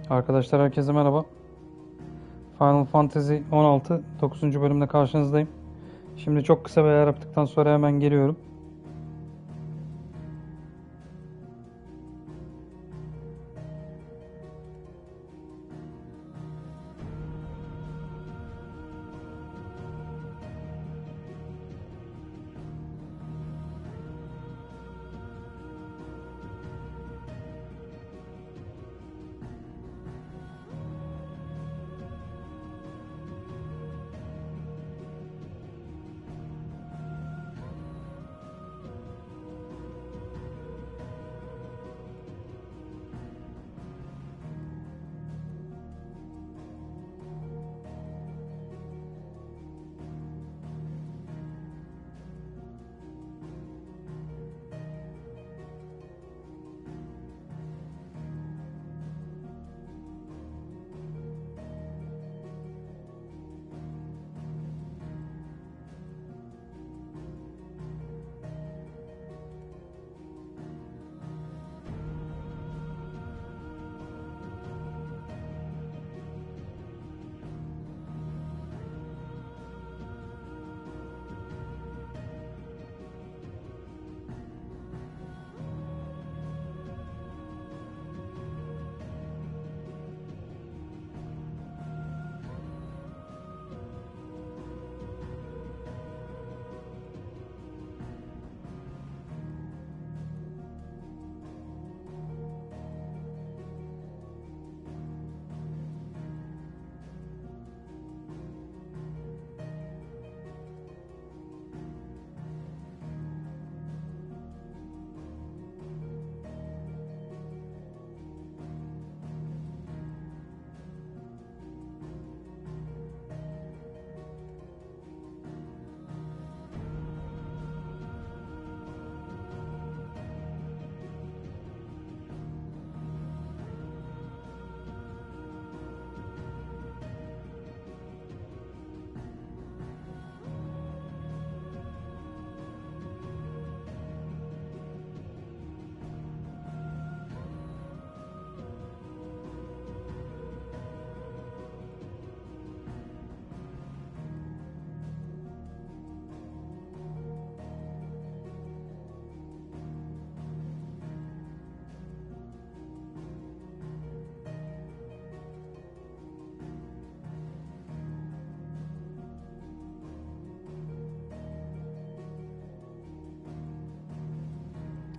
Arkadaşlar herkese merhaba. Final Fantasy 16 9. bölümde karşınızdayım. Şimdi çok kısa bir ayar yaptıktan sonra hemen geliyorum.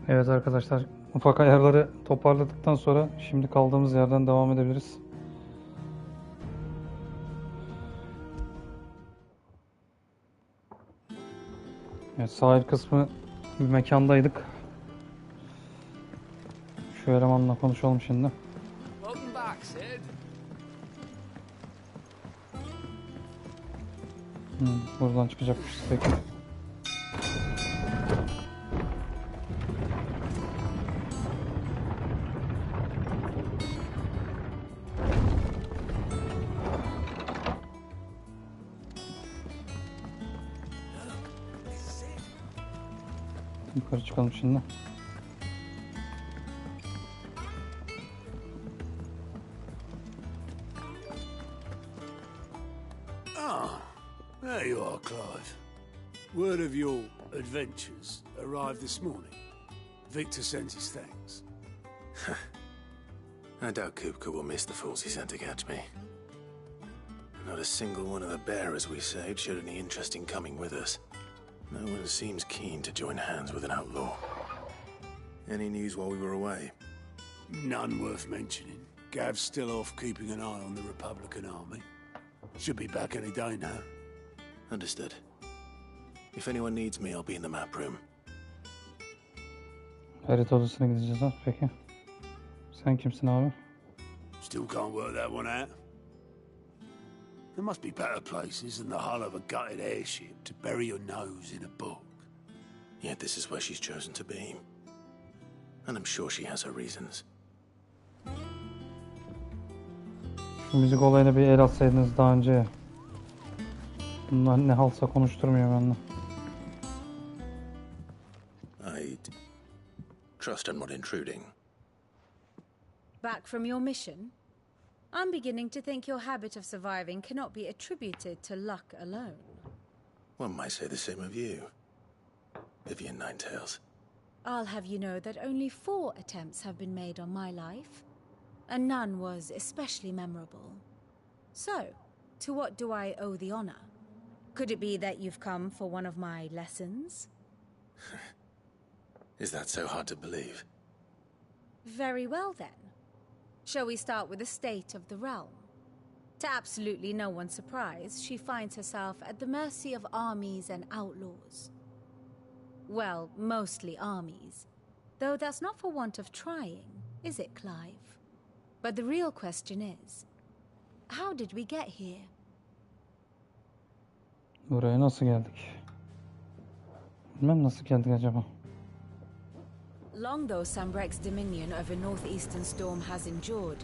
Evet arkadaşlar, ufak ayarları toparladıktan sonra şimdi kaldığımız yerden devam edebiliriz. Evet, sahil kısmı bir mekandaydık. Şu elemanla konuşalım şimdi. Buradan çıkacakmışız peki. Yukarı çıkalım şimdi. There you are, Clive. Word of your adventures arrived this morning. Victor sent his thanks. I doubt Kupka will miss the fools he sent to catch me. Not a single one of the bearers we saved showed any interest in coming with us. No one seems keen to join hands with an outlaw. Any news while we were away? None worth mentioning. Gav's still off keeping an eye on the Republican army. Should be back any day now. Understood. If anyone needs me, I'll be in the map room. Harita odasına gideceğiz ha. Peki. Sen kimsin abi? Still can't work that one out. There must be better places than the hull of a gutted airship to bury your nose in a book. Yet this is where she's chosen to be. And I'm sure she has her reasons. Şu müzik olayına bir el atsaydınız daha önce ya. Bunlar ne halsa konuşturmuyor benimle. I'd trust I'm not intruding. Back from your mission? I'm beginning to think your habit of surviving cannot be attributed to luck alone. One might say the same of you, Vivian Ninetails. I'll have you know that only 4 attempts have been made on my life, and none was especially memorable. So, to what do I owe the honor? Could it be that you've come for one of my lessons? Is that so hard to believe? Very well then. Shall we start with the state of the realm? To absolutely no one's surprise, she finds herself at the mercy of armies and outlaws. Well, mostly armies. Though that's not for want of trying, is it, Clive? But the real question is, how did we get here? Buraya nasıl geldik? Bilmem nasıl geldik acaba. Long though Sambrek's dominion over northeastern Storm has endured,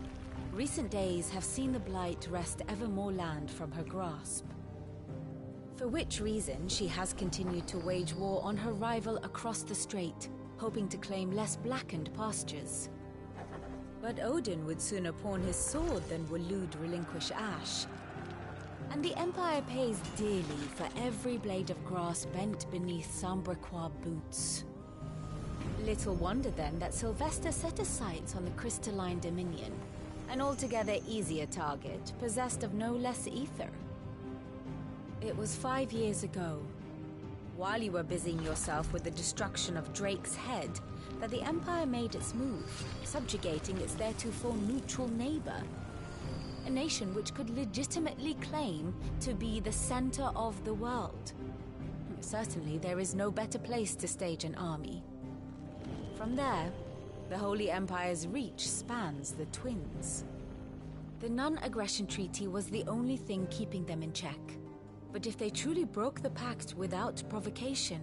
recent days have seen the Blight wrest ever more land from her grasp. For which reason she has continued to wage war on her rival across the strait, hoping to claim less blackened pastures. But Odin would sooner pawn his sword than Waloed relinquish Ash. And the Empire pays dearly for every blade of grass bent beneath Sambrequois boots. Little wonder then that Sylvester set his sights on the Crystalline Dominion, an altogether easier target, possessed of no less ether. It was 5 years ago, while you were busying yourself with the destruction of Drake's head, that the Empire made its move, subjugating its theretofore neutral neighbor. A nation which could legitimately claim to be the center of the world. Certainly there is no better place to stage an army. From there, the Holy Empire's reach spans the Twins. The non-aggression treaty was the only thing keeping them in check. But if they truly broke the pact without provocation,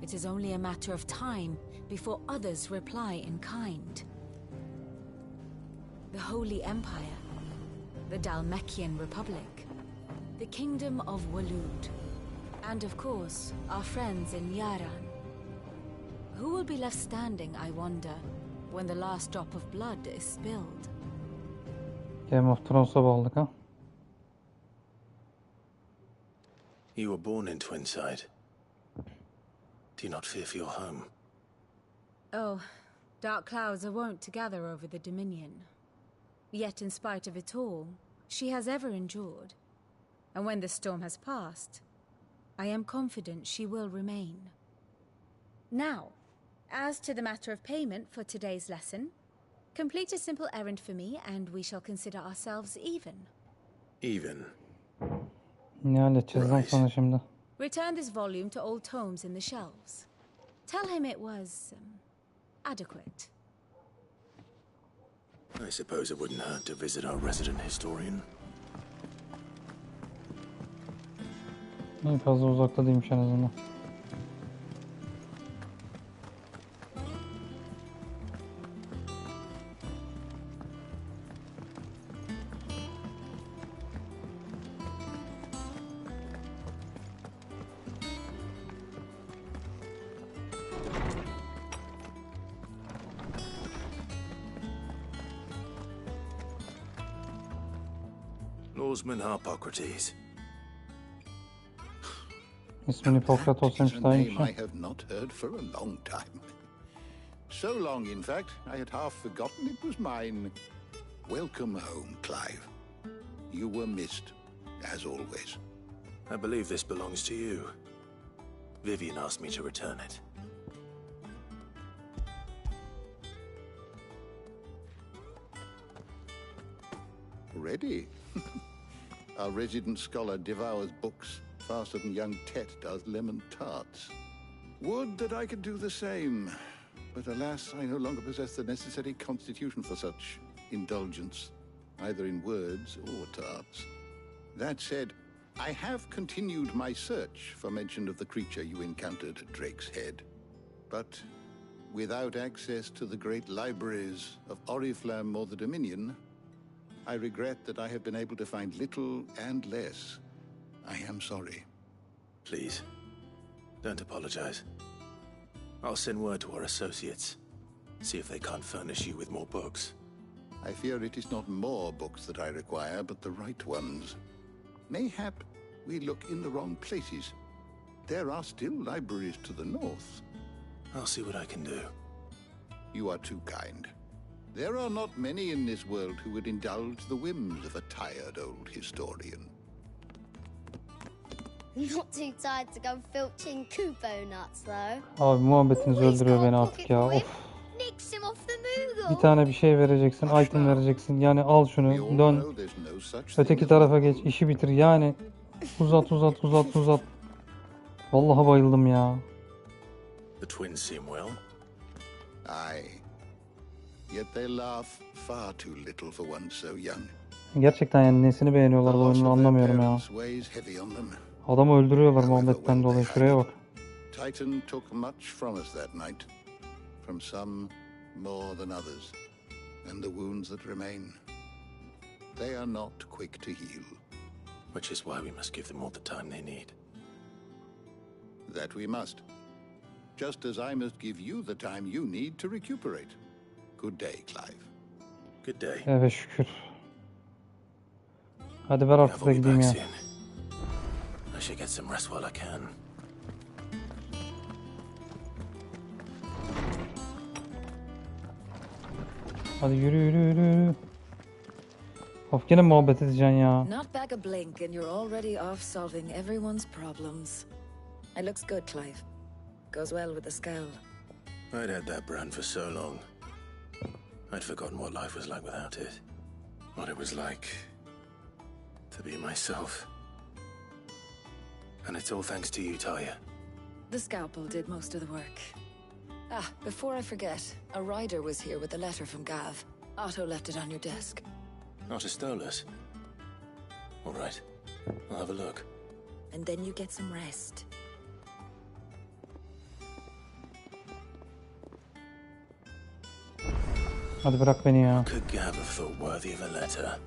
it is only a matter of time before others reply in kind. The Holy Empire, the Dhalmekian Republic, the Kingdom of Waloed, and of course, our friends in Yaran. Who will be left standing, I wonder, when the last drop of blood is spilled? Game of Thrones'a bağladık ha. You were born in Twinside. Do you not fear for your home? Oh, dark clouds are wont to gather over the Dominion. Yet in spite of it all, she has ever endured. And when the storm has passed, I am confident she will remain. Now, as to the matter of payment for today's lesson, complete a simple errand for me and we shall consider ourselves even. Even? Ne halledeceğiz lan sana şimdi? Return this volume to old tomes in the shelves. Tell him it was adequate. I suppose it wouldn't hurt to visit our resident historian. En fazla uzakta değilmiş en azından. Lawsman Harpocrates. İsmini Hipokrat olsaymış That daha is a iyiymiş. name I have not heard for a long time. So long, in fact, I had half forgotten it was mine. Welcome home, Clive. You were missed, as always. I believe this belongs to you. Vivian asked me to return it. Ready? Our resident scholar devours books faster than young Tet does lemon tarts. Would that I could do the same. But alas, I no longer possess the necessary constitution for such indulgence, either in words or tarts. That said, I have continued my search for mention of the creature you encountered at Drake's Head. But without access to the great libraries of Oriflamme or the Dominion, I regret that I have been able to find little and less. I am sorry. Please, don't apologize. I'll send word to our associates. See if they can't furnish you with more books. I fear it is not more books that I require, but the right ones. Mayhap we look in the wrong places. There are still libraries to the north. I'll see what I can do. You are too kind. There are not many in this world who would indulge the whims of a tired old historian. Not too tired to go filching Kupo nuts, though. Abi muhabbetiniz öldürüyor beni artık ya. Of. Nicks him off the Moogle. Bir tane bir şey vereceksin, item vereceksin. Yani al We şunu, all dön. know there's no such thing Öteki as tarafa one geç, rule. işi bitir. Yani uzat. Vallahi bayıldım ya. The twins seem well. Aye. Yet they laugh far too little for one so young. Gerçekten yani nesini beğeniyorlar The bu loss oyunu of their anlamıyorum ya. parents weighs heavy on them. Adamı öldürüyorlar muhabbetten dolayı. Şuraya bak. Titan took much from us that night. From some more than others. And the wounds that remain, they are not quick to heal. Which is why we must give them all the time they need. That we must. Just as I must give you the time you need to recuperate. Good day, Clive. Good day. Evet şükür. Hadi ver artık I'll da be gideyim back ya. soon. I should get some rest while I can. Hadi yürü. Of gene muhabbet edeceksin ya. Not back a blink and you're already off solving everyone's problems. It looks good, Clive. Goes well with the scowl. I'd had that brand for so long. I'd forgotten what life was like without it. What it was like to be myself. And it's all thanks to you, Talia. The scalpel did most of the work. Ah, before I forget, a rider was here with a letter from Gav. Otto left it on your desk. Not a stolus. All right, I'll have a look. And then you get some rest. Hadi bırak beni ya. Could Gav have thought worthy of a letter?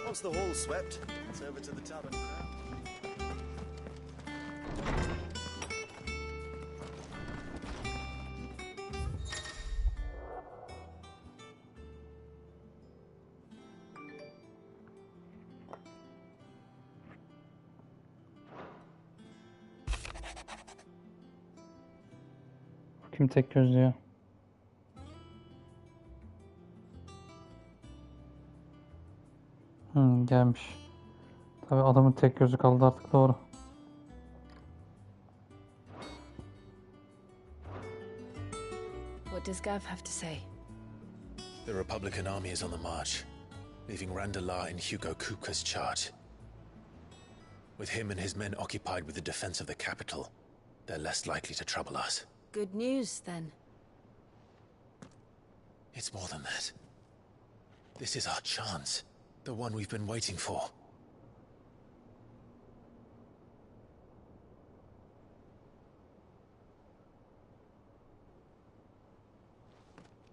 Once the hall's swept, it's over to the tavern crowd. Kim tek gözlü ya? Gelmiş. Tabii adamın tek gözü kaldı artık, doğru. What does Gav have to say? The Republican army is on the march, leaving Randalar in Hugo Kupka's charge. With him and his men occupied with the defense of the capital, they're less likely to trouble us. Good news, then. It's more than that. This is our chance. The one we've been waiting for.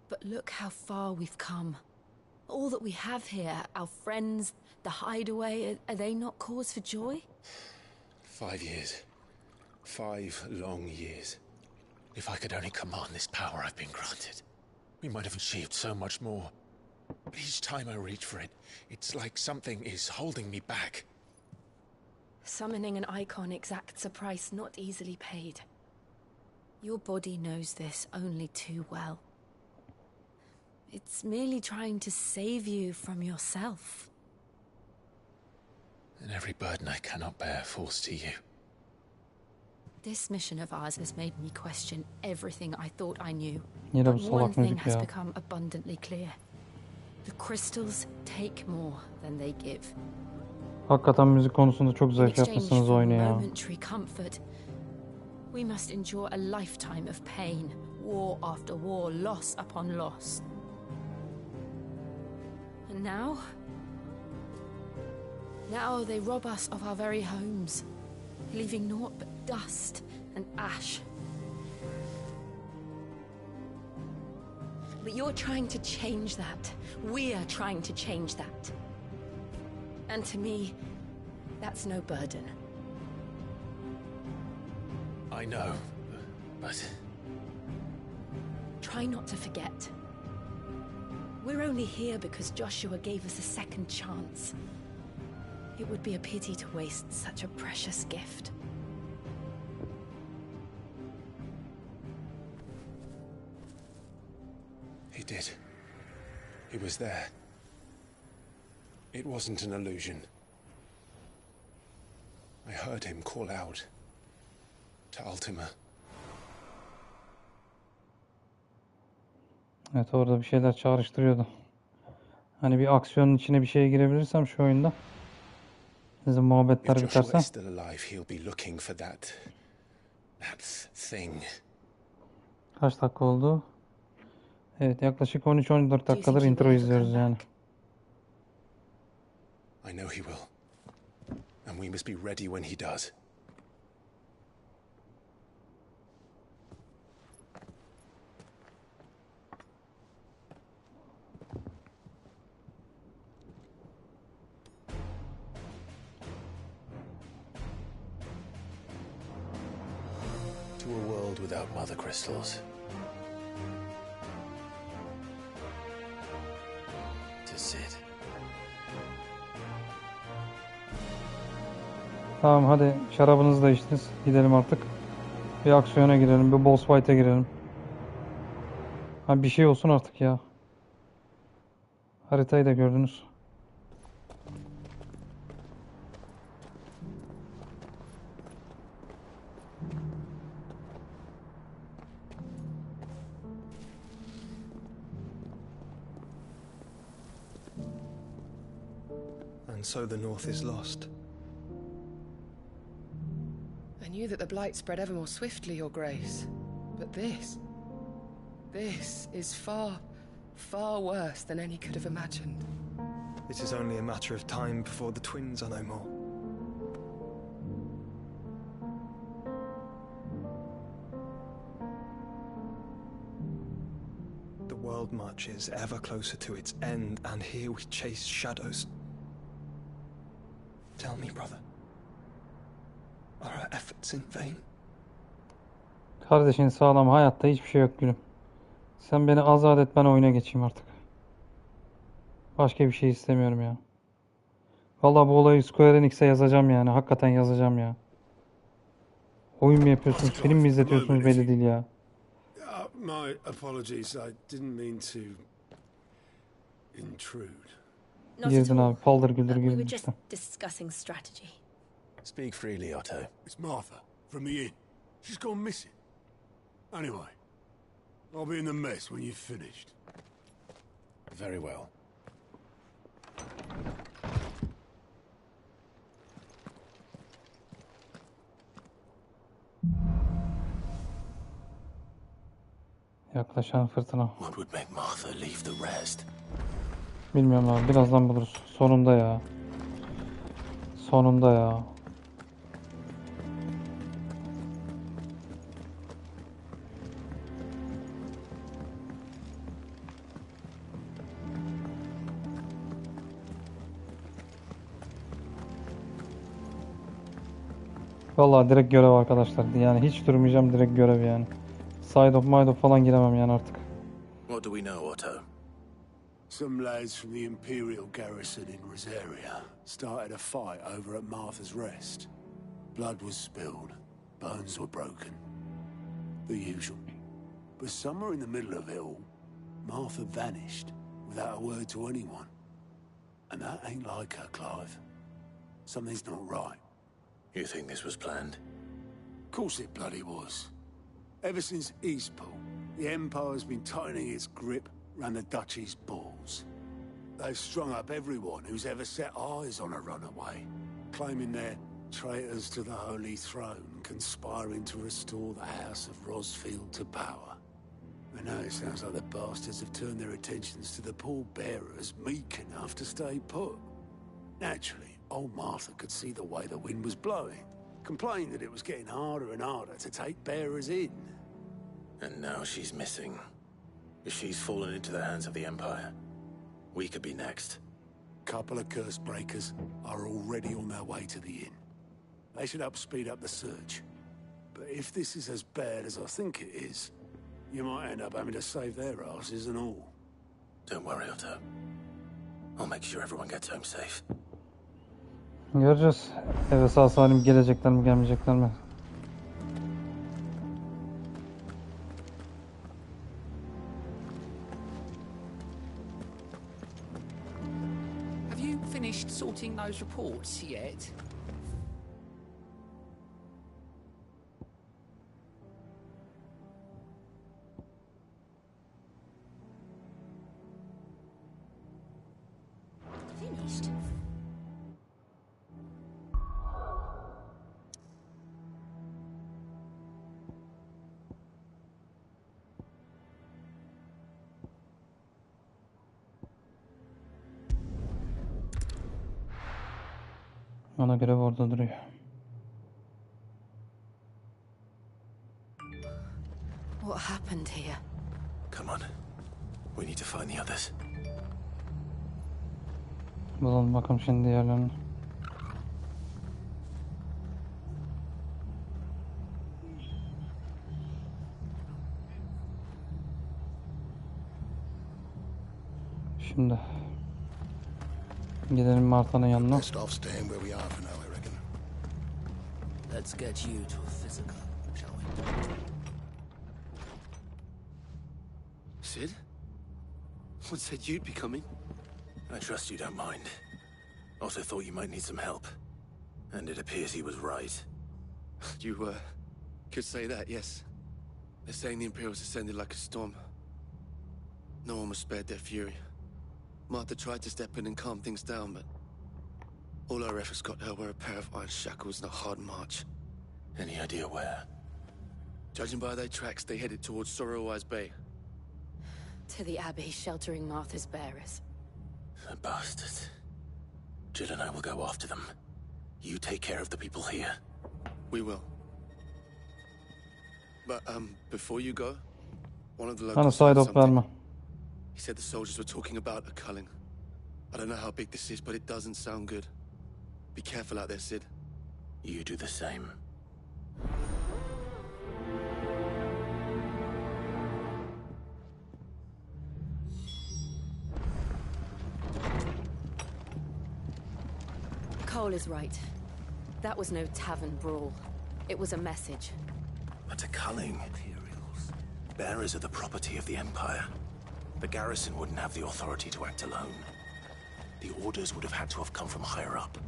But look how far we've come. All that we have here, our friends, the hideaway, are they not cause for joy? 5 years. 5 long years. If I could only command this power I've been granted, we might have achieved so much more. But each time I reach for it, it's like something is holding me back. Summoning an Eikon exacts a price not easily paid. Your body knows this only too well. It's merely trying to save you from yourself. And every burden I cannot bear falls to you. This mission of ours has made me question everything I thought I knew. Yine bu But one salak thing müzik has ya. become abundantly clear. The crystals take more than they give. Hakikaten müzik konusunda çok In zevk exchange yapmışsınız for oyunu ya. momentary comfort, we must endure a lifetime of pain, war after war, loss upon loss. And now they rob us of our very homes, leaving naught but dust and ash. But you're trying to change that. We're trying to change that. And to me, that's no burden. I know, but Try not to forget. We're only here because Joshua gave us a second chance. It would be a pity to waste such a precious gift. He did. He was there. It wasn't an illusion. I heard him call out to Ultima. Evet, orada bir şeyler çağrıştırıyordu. Hani bir aksiyonun içine bir şeye girebilirsem şu oyunda. Bizim muhabbetler If Joshua biterse. is still alive, he'll be looking for that thing. Kaç dakika oldu? Evet, yaklaşık 13-14 dakikadır intro izliyoruz yani. I know he will. And we must be ready when he does. To a world without mother crystals. To sit. Tamam, hadi şarabınızı da içtiniz. Gidelim artık. Bir aksiyona girelim. Bir boss fight'a girelim. Ha, bir şey olsun artık ya. Haritayı da gördünüz. And so the North is lost. I knew that the blight spread ever more swiftly, Your Grace. But this is far, far worse than any could have imagined. It is only a matter of time before the twins are no more. The world marches ever closer to its end, and here we chase shadows. Tell me, brother, are our efforts in vain? Kardeşin sağlam, hayatta hiçbir şey yok gülüm. Sen beni azat et, ben oyuna geçeyim artık. Başka bir şey istemiyorum ya. Vallahi bu olayı Square Enix'e yazacağım yani. Hakikaten yazacağım ya. Oyun mu yapıyorsunuz, film mi izletiyorsunuz belli değil ya. My apologies, I didn't mean to intrude. Girdin abi, paldır güldür We were girdin just işte. discussing strategy. Speak freely, Otto. It's Martha, from the inn. She's gone missing. Anyway, I'll be in the mess when you've finished. Very well. Yaklaşan fırtına. What would make Martha leave the rest? Bilmiyorum abi, birazdan buluruz. Sonunda ya. Sonunda ya. Vallahi direkt görev arkadaşlar. Yani hiç durmayacağım, direkt görev yani. Side of Mind of falan giremem yani artık. What do we know, Otto? Some lads from the Imperial garrison in Rosaria started a fight over at Martha's Rest. Blood was spilled, bones were broken. The usual. But somewhere in the middle of it all, Martha vanished without a word to anyone. And that ain't like her, Clive. Something's not right. You think this was planned? Of course it bloody was. Ever since Eastpool, the Empire's been tightening its grip round the Duchy's balls. They've strung up everyone who's ever set eyes on a runaway, claiming they're traitors to the Holy Throne, conspiring to restore the House of Rosfield to power. And now it sounds like the bastards have turned their attentions to the pallbearers meek enough to stay put. Naturally, old Martha could see the way the wind was blowing, complained that it was getting harder and harder to take bearers in. And now she's missing. If she's fallen into the hands of the Empire, we could be next. Couple of curse breakers are already on their way to the inn. They should help speed up the search. But if this is as bad as I think it is, you might end up having to save their asses and all. Don't worry, Otto. I'll make sure everyone gets home safe. Göreceğiz. Eve sağ salim gelecekler mi gelmeyecekler mi? Have you finished sorting those reports yet? Finished? Ana görev orada duruyor. What happened here? Come on. We need to find the others. Bulalım bakalım şimdi diğerlerini. Şimdi gidelim Marta'nın yanına. Best off staying where we are for now, I reckon. Let's get you to a physical, shall we? Sid? What said you'd be coming? I trust you don't mind. Also thought you might need some help. And it appears he was right. You, could say that, yes. They're saying the Imperials ascended like a storm. No one was spared their fury. Martha tried to step in and calm things down, but all our efforts got her were a pair of iron shackles and a hard march. Any idea where? Judging by their tracks, they headed towards Sorrowwise Bay. To the Abbey sheltering Martha's bearers. The bastards. Jill and I will go after them. You take care of the people here. We will. But, before you go, one of the Hani locals side said up something. verme. He said the soldiers were talking about a culling. I don't know how big this is, but it doesn't sound good. Be careful out there, Sid. You do the same. Cole is right. That was no tavern brawl. It was a message. But a culling. Bearers are the property of the Empire. The garrison wouldn't have the authority to act alone. The orders would have had to have come from higher up.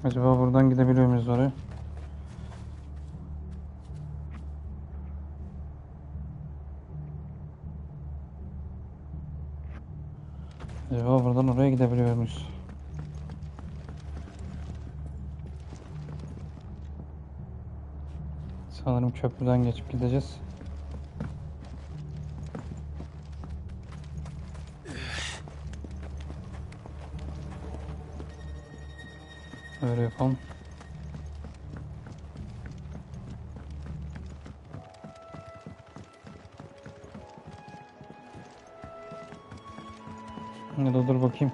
Acaba buradan gidebiliyor muyuz oraya? Acaba buradan oraya gidebiliyor muyuz? Sanırım köprüden geçip gideceğiz. Öyle yapalım. Ya da dur bakayım.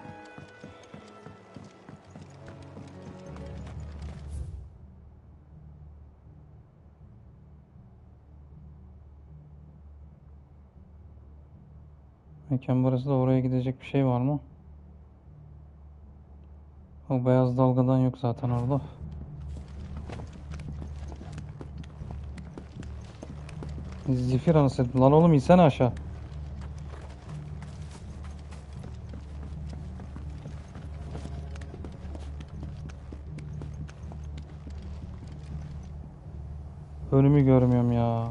Mekan burası da, oraya gidecek bir şey var mı? O beyaz dalgadan yok zaten orada. Zifir anasını. Lan oğlum insene aşağı. Önümü görmüyorum ya.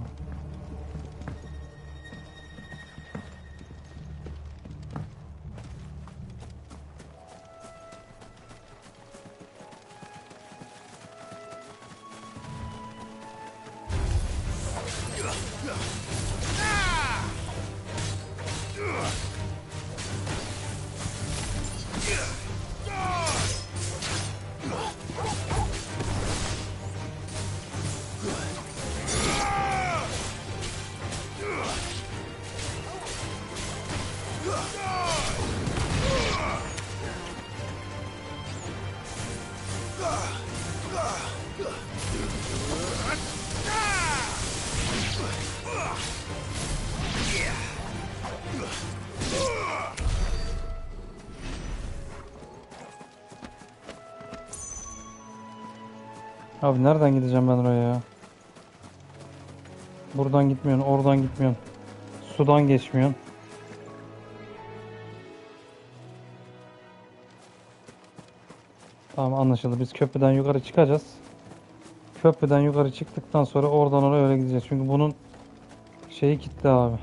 Abi nereden gideceğim ben oraya ya? Buradan gitmiyorsun, oradan gitmiyorsun. Sudan geçmiyorsun. Tamam, anlaşıldı. Biz köprüden yukarı çıkacağız. Köprüden yukarı çıktıktan sonra oradan oraya öyle gideceğiz. Çünkü bunun şeyi kilitli abi.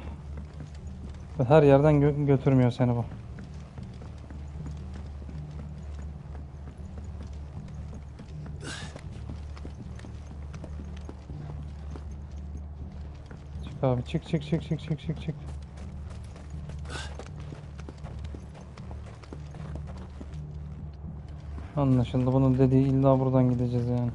Her yerden götürmüyor seni bu. Çık abi, çık çık çık çık çık çık çık. Anlaşıldı. Bunun dediği illa buradan gideceğiz yani.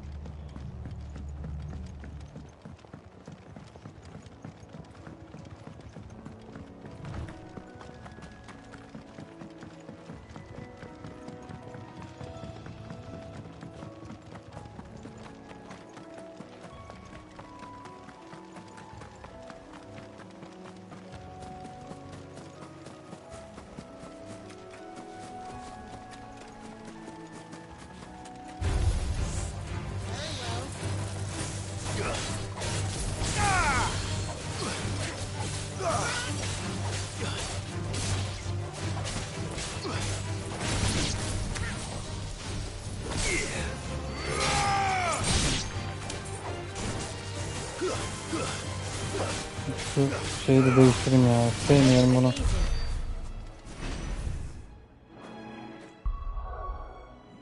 Şu şeyi de değiştireyim ya. Sevmiyorum bunu.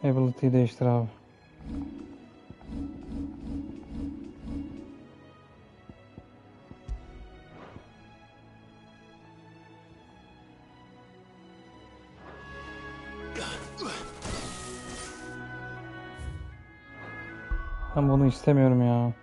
Ability'yi değiştir abi. Ben bunu istemiyorum ya.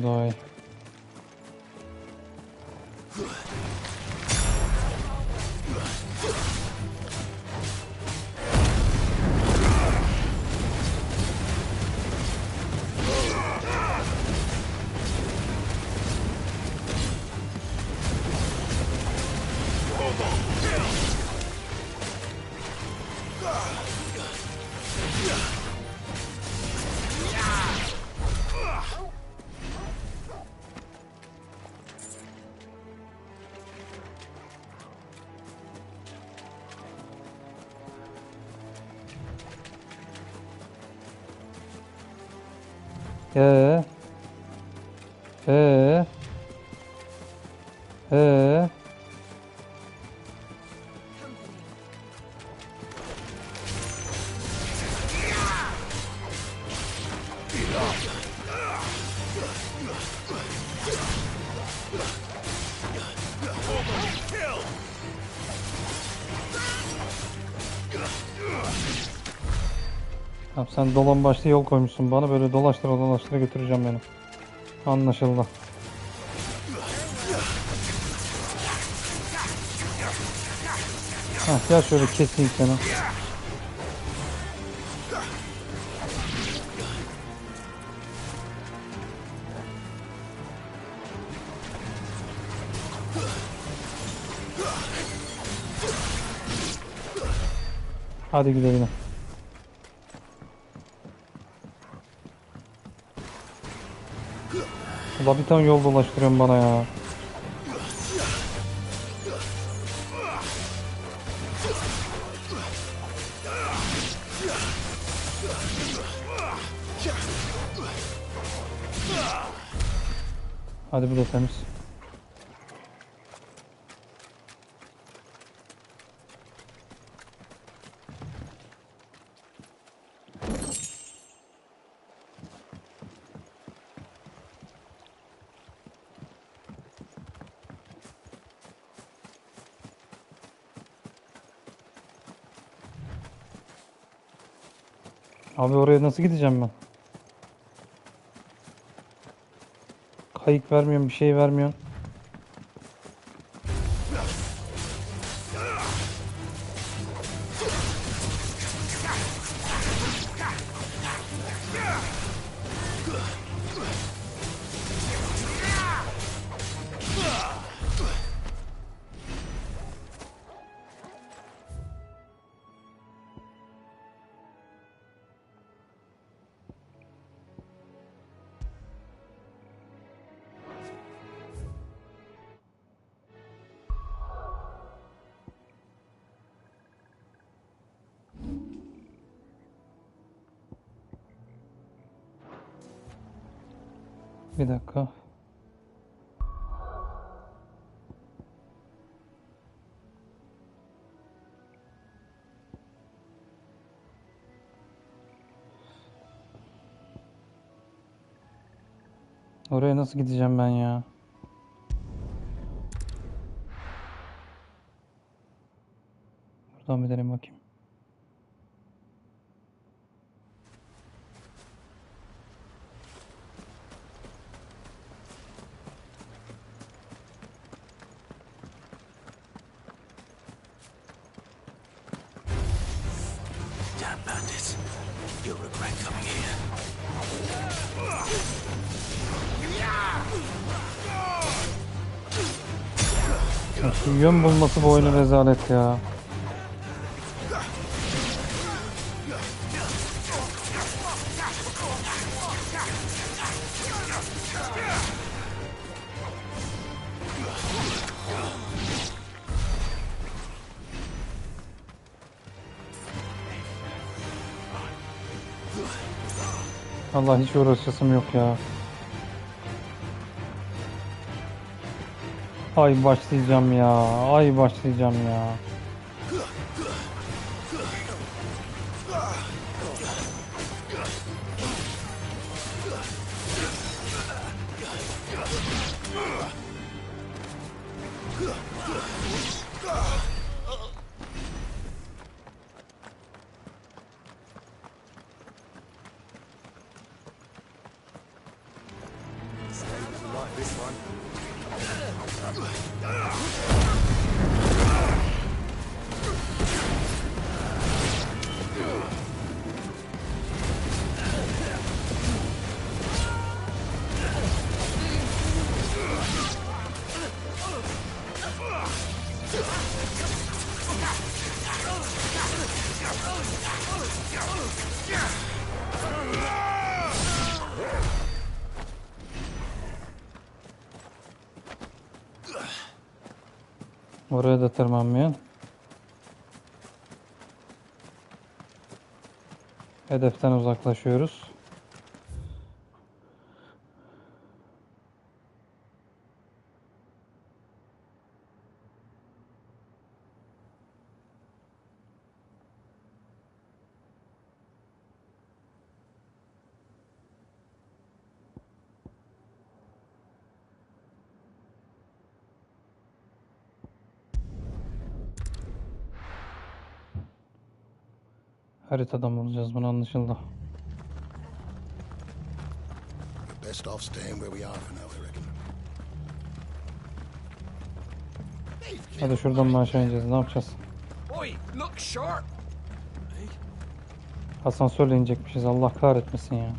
Daha iyi. Ee. Abi sen dolan başlı yol koymuşsun bana, böyle dolaştıra dolaştıra götüreceğim beni. Anlaşıldı. Hah, gel şöyle keseyim seni. Hadi güle güle. Ulan bir tane yol dolaştırıyorsun bana ya. Hadi bu da temiz. Abi oraya nasıl gideceğim ben? Kayık vermiyorsun, bir şey vermiyorsun. Bir dakika. Oraya nasıl gideceğim ben ya? Buradan bir deneyim bakayım. Damn bandits. You'll regret coming here. Ya şu yön bulması bu oyunun rezalet ya. Allah hiç uğraşasım yok ya. Ay başlayacağım ya. Ay başlayacağım ya. Oraya da tırmanmayan. Hedeften uzaklaşıyoruz. Haritadan bulacağız bunu, anlaşıldı. Best off staying where we are for now, I reckon. Hadi şuradan mı aşağı ineceğiz? Ne yapacağız? Oi, look sharp. Asansörle inecekmişiz. Allah kahretmesin ya.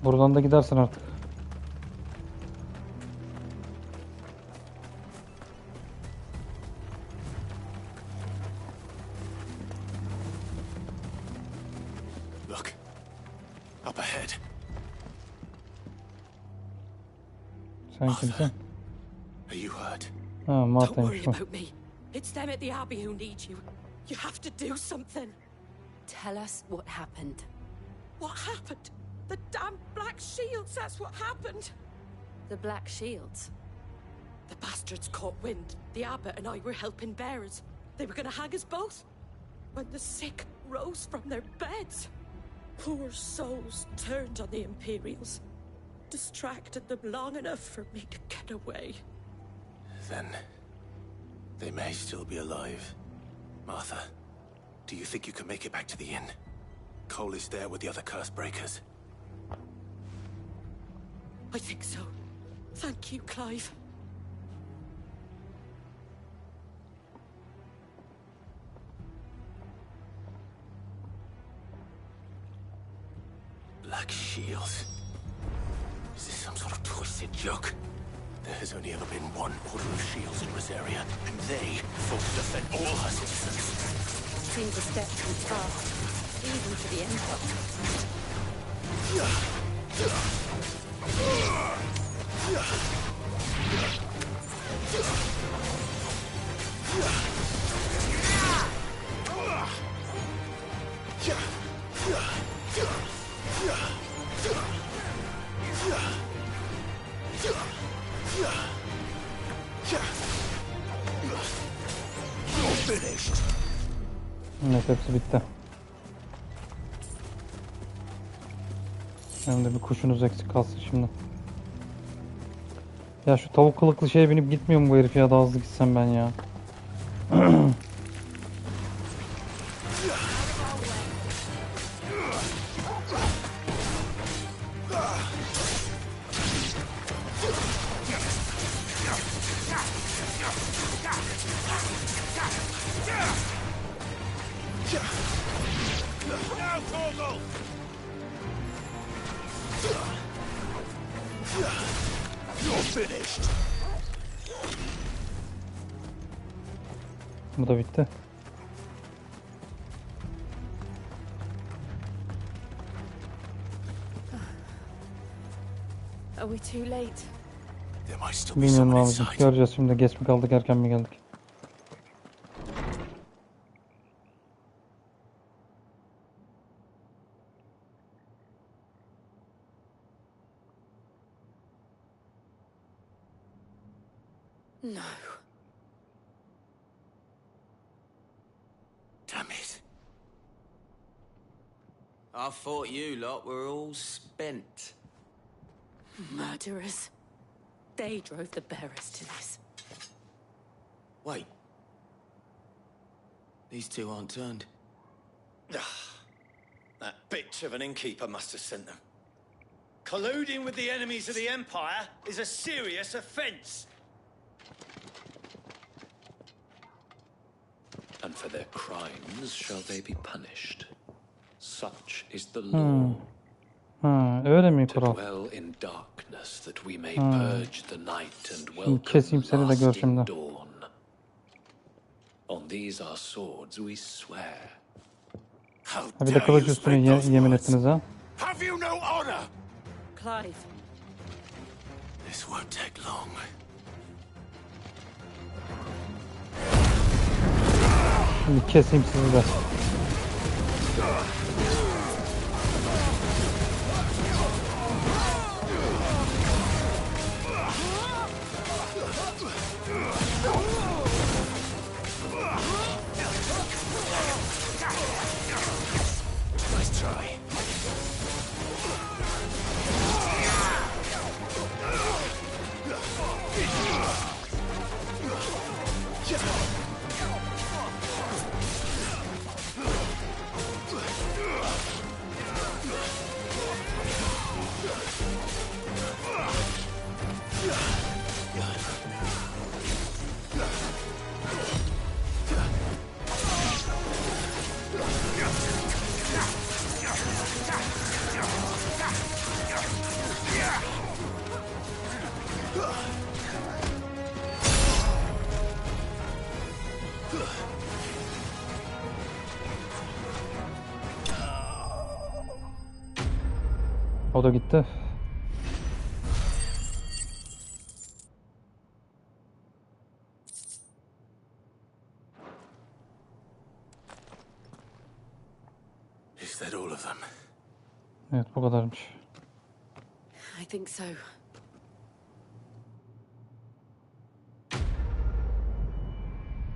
Buradan da gidersin artık. Look. Up ahead. Sen kimsin? Are you hurt? Ha, Don't worry Marta'ymış bu. about me. It's them at the Abbey who need you. You have to do something. Tell us what happened. What happened? The damn Black Shields, that's what happened. The Black Shields? The bastards caught wind. The abbot and I were helping bearers. They were going to hang us both. When the sick rose from their beds. poor souls turned on the Imperials. Distracted them long enough for me to get away. Then they may still be alive. Martha, do you think you can make it back to the inn? Cole is there with the other curse breakers. I think so. Thank you, Clive. Black shields. Is this some sort of twisted joke? There has only ever been one order of shields in Rosaria, and they fought to defend all her citizens. Seems a step too far, even for the Empire. Evet, hepsi bitti. Hem de bir kuşunuz eksik kalsın şimdi. Ya şu tavuk kılıklı şeye binip gitmiyor mu bu herif ya, da hızlı gitsem ben ya. Bu da bitti. Are we too late? There might still be Bilmiyorum someone abicim. inside. Göreceğiz şimdi. Geç mi kaldık, erken mi geldik? No. Damn it. I thought you lot were all spent. Murderers. They drove the bearers to this. Wait. These two aren't turned. That bitch of an innkeeper must have sent them. Colluding with the enemies of the Empire is a serious offense. And for their crimes shall they be punished. Such is the law. Öyle mi To kural? dwell in darkness that we may purge the night and Şimdi welcome keseyim seni de gör lasting şimdi. dawn. On these our swords we swear. How Ha, bir de dare kılıç you üstüne speak those yemin words? ettiniz ha. Have you no honor? Clive. This won't take long. Şimdi keseyim sizi de. Nice try. O da gitti. Is that all of them? Evet, bu kadarmış. I think so.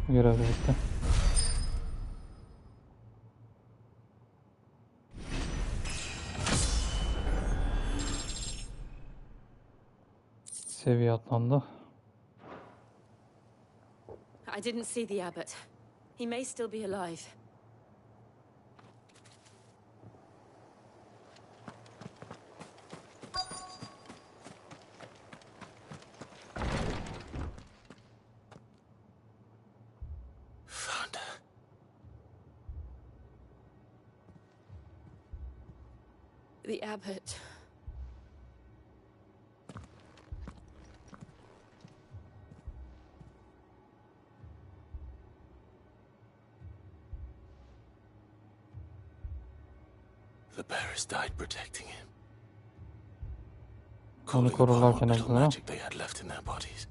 Bu görev de bitti. seviye atlandı. I didn't see the abbot. He may still be alive. The abbot. The bearers died protecting him. Onu Calling upon what korurlarken little öldüler. magic they had left in their bodies.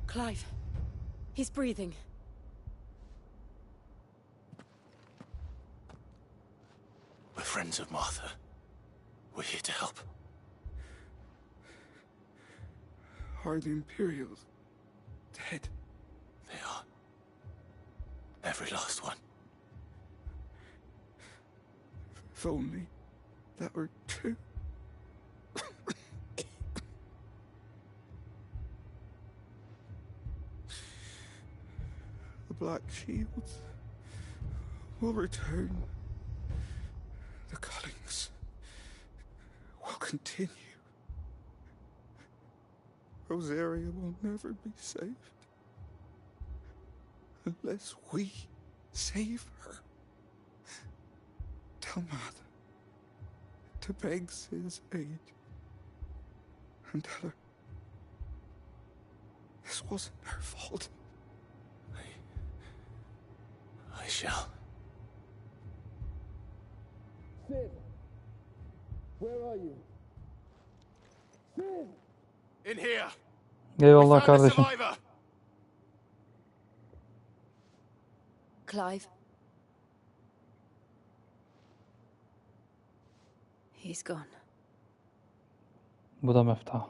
Clive. He's breathing. We're friends of Martha. We're here to help. Are the Imperials dead? They are. Every last one. If only that were true. The Black Shields will return. The cullings will continue. Rosaria will never be saved unless we save her. Tell Mother to beg his aid and tell her this wasn't her fault. I shall. Sid, where are you? Sid! In here. Eyvallah kardeşim. Clive. He's gone. Bu da mefta.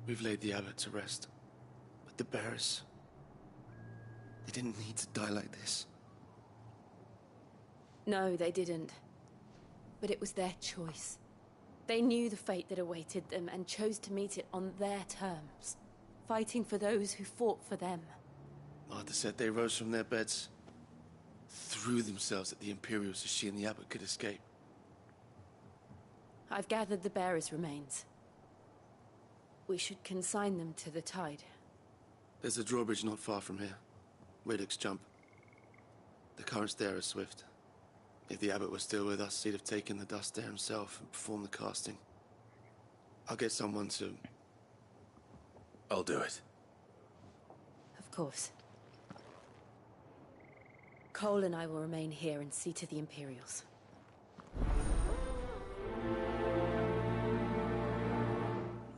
We've laid the abbot to rest, but the bearers, they didn't need to die like this. No, they didn't. But it was their choice. They knew the fate that awaited them and chose to meet it on their terms, fighting for those who fought for them. Martha said they rose from their beds, threw themselves at the Imperials so she and the abbot could escape. I've gathered the bearers' remains. We should consign them to the tide. There's a drawbridge not far from here. Radix jump. The currents there are swift. If the abbot was still with us, he'd have taken the dust there himself and performed the casting. I'll get someone to... I'll do it. Of course. Cole and I will remain here and see to the Imperials.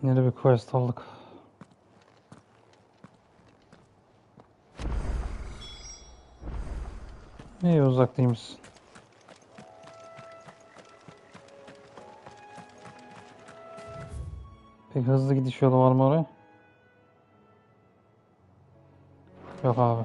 Yeni bir quest aldık. İyi uzaktaymışsın. Peki hızlı gidiş yolu var mı oraya? Yok abi.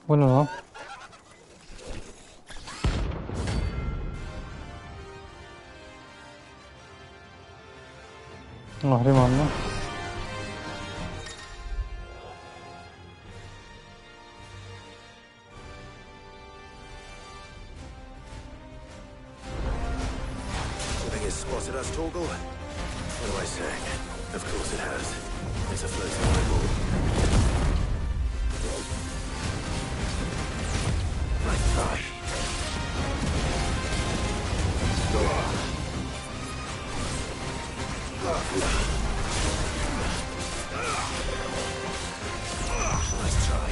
Bu ne lan? Ahrimanlı. Spotted us, Torgal? What am I saying? Of course it has. It's a floating eyeball. Nice try. Nice try.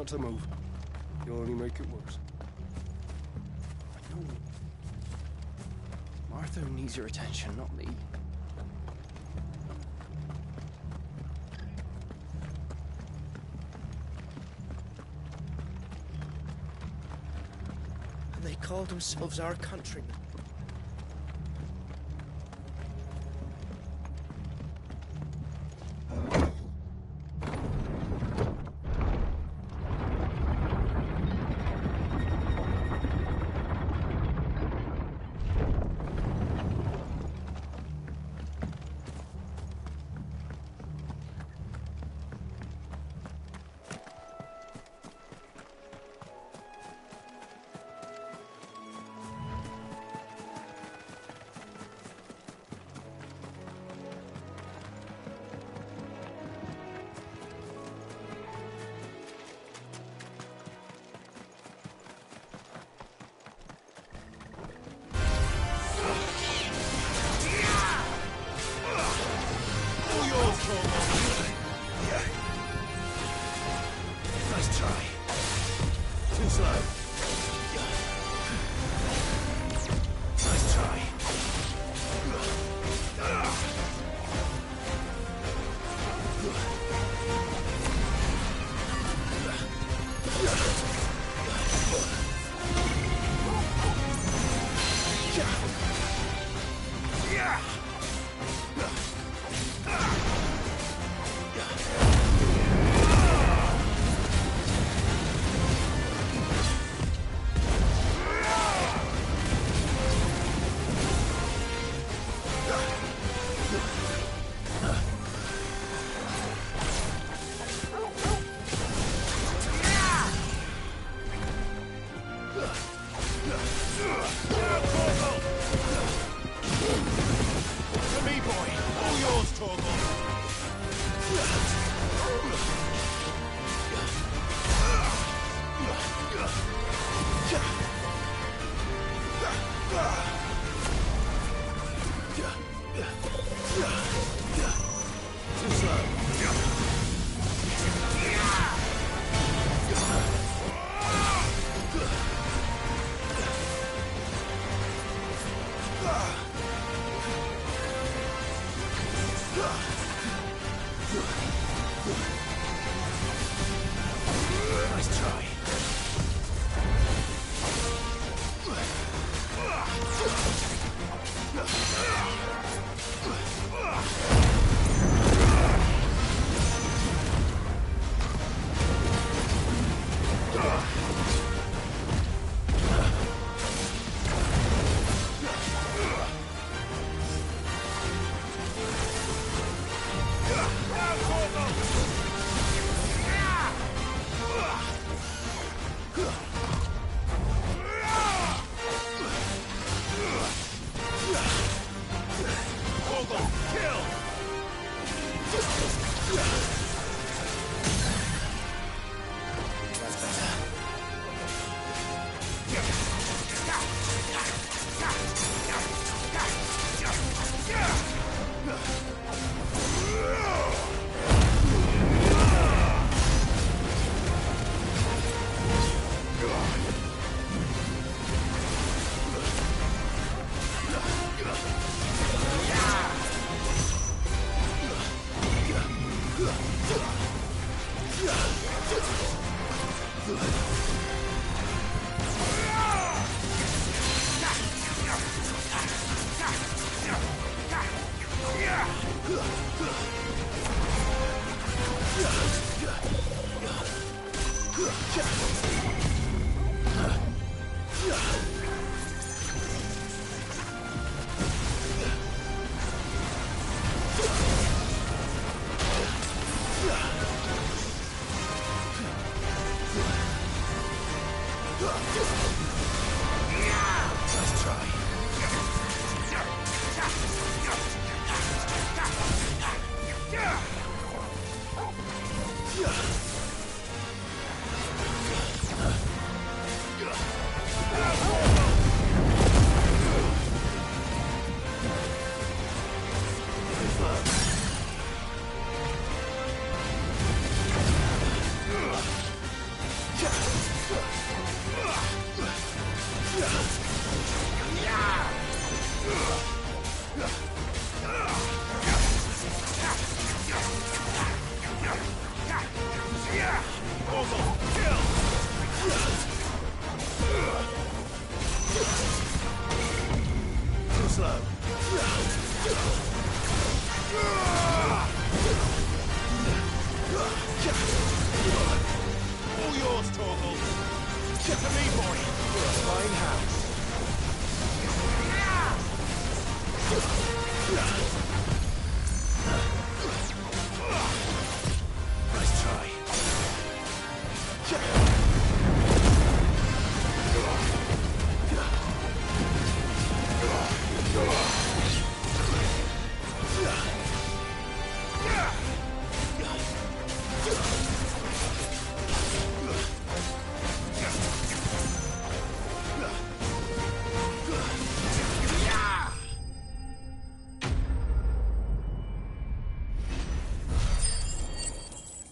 not to move. You'll only make it worse. I know. Martha needs your attention, not me. And they call themselves our countrymen.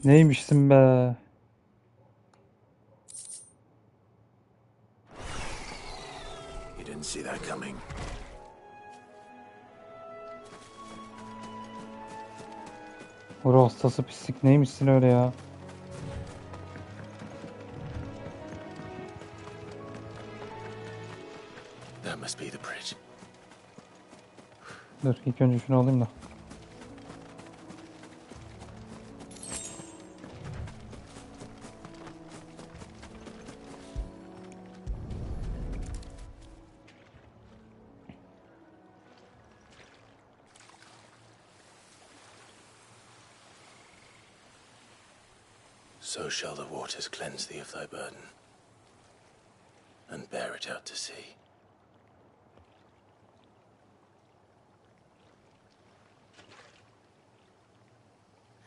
Neymişsin be? You didn't see that coming. Ruh hastası pislik neymişsin öyle ya? That must be the bridge. Dur ilk önce şunu alayım da. So shall the waters cleanse thee of thy burden, and bear it out to sea.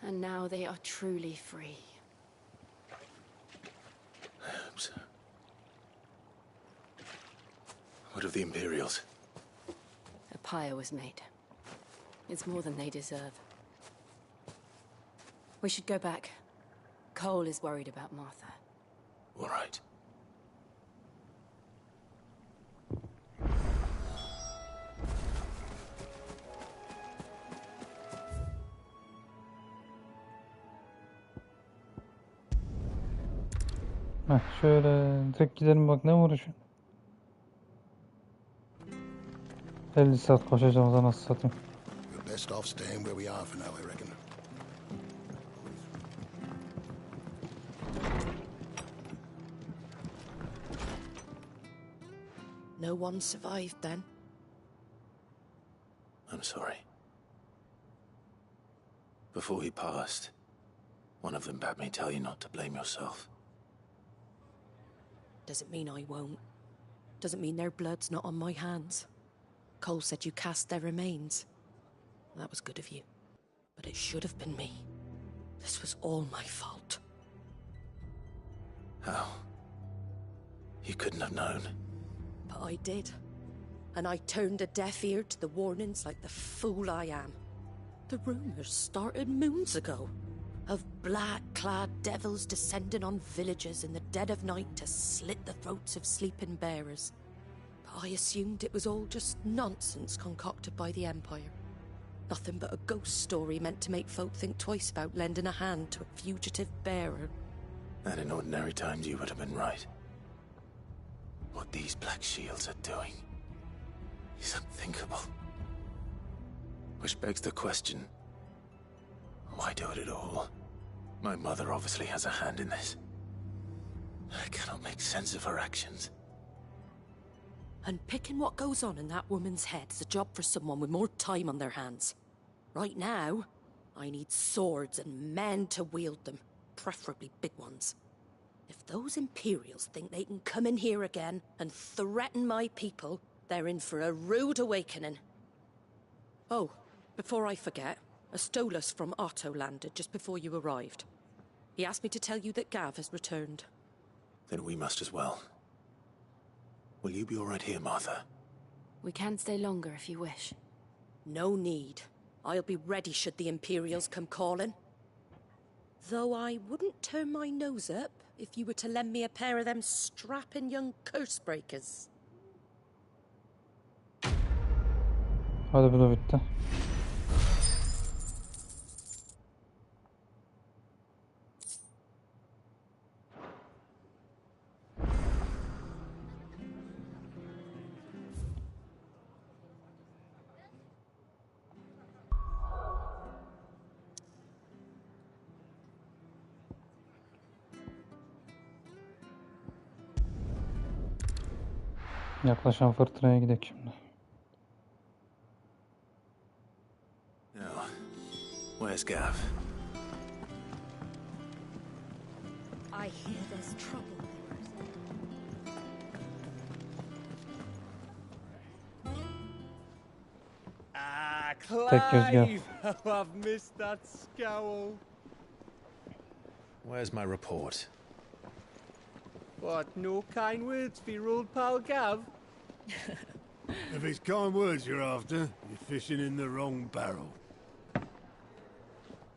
And now they are truly free. I hope so. What of the Imperials? A pyre was made. It's more than they deserve. We should go back. Cole is worried about Martha. All right. Şöyle direkt gidelim bak ne uğraşıyorsun? 50 saat koşacağımıza nasıl satayım? We're best off staying where we are for now, I reckon. No one survived then? I'm sorry. Before he passed, one of them bade me tell you not to blame yourself. Doesn't mean I won't. Doesn't mean their blood's not on my hands. Cole said you cast their remains. That was good of you. But it should have been me. This was all my fault. How? You couldn't have known. But I did. And I turned a deaf ear to the warnings like the fool I am. The rumors started moons ago. Of black-clad devils descending on villages in the dead of night to slit the throats of sleeping bearers. But I assumed it was all just nonsense concocted by the Empire. Nothing but a ghost story meant to make folk think twice about lending a hand to a fugitive bearer. And in ordinary times you would have been right. What these black shields are doing is unthinkable. Which begs the question, why do it at all? My mother obviously has a hand in this. I cannot make sense of her actions. And picking what goes on in that woman's head is a job for someone with more time on their hands. Right now, I need swords and men to wield them, preferably big ones. If those Imperials think they can come in here again and threaten my people, they're in for a rude awakening. Oh, before I forget, a Stolas from Otto landed just before you arrived. He asked me to tell you that Gav has returned. Then we must as well. Will you be all right here, Martha? We can stay longer if you wish. No need. I'll be ready should the Imperials come calling. Though I wouldn't turn my nose up if you were to lend me a pair of them strapping young curse breakers. Hadi bu da bitti. Yaklaşan fırtınaya gidelim şimdi. Now, where's Gav? I hear there's trouble. Ah, Tek göz gel. Clive! Oh, I've missed that scowl. Where's my report? What, no kind words for your old pal Gav? If it's kind words you're after, you're fishing in the wrong barrel.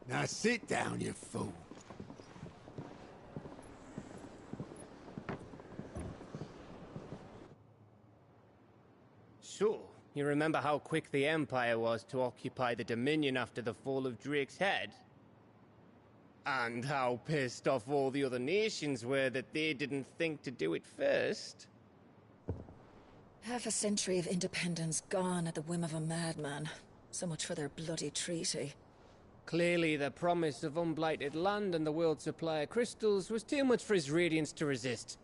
Now sit down, you fool. You remember how quick the Empire was to occupy the Dominion after the fall of Drake's head? And how pissed off all the other nations were that they didn't think to do it first. Half a century of independence gone at the whim of a madman. So much for their bloody treaty. Clearly, the promise of unblighted land and the world's supply of crystals was too much for his radiance to resist.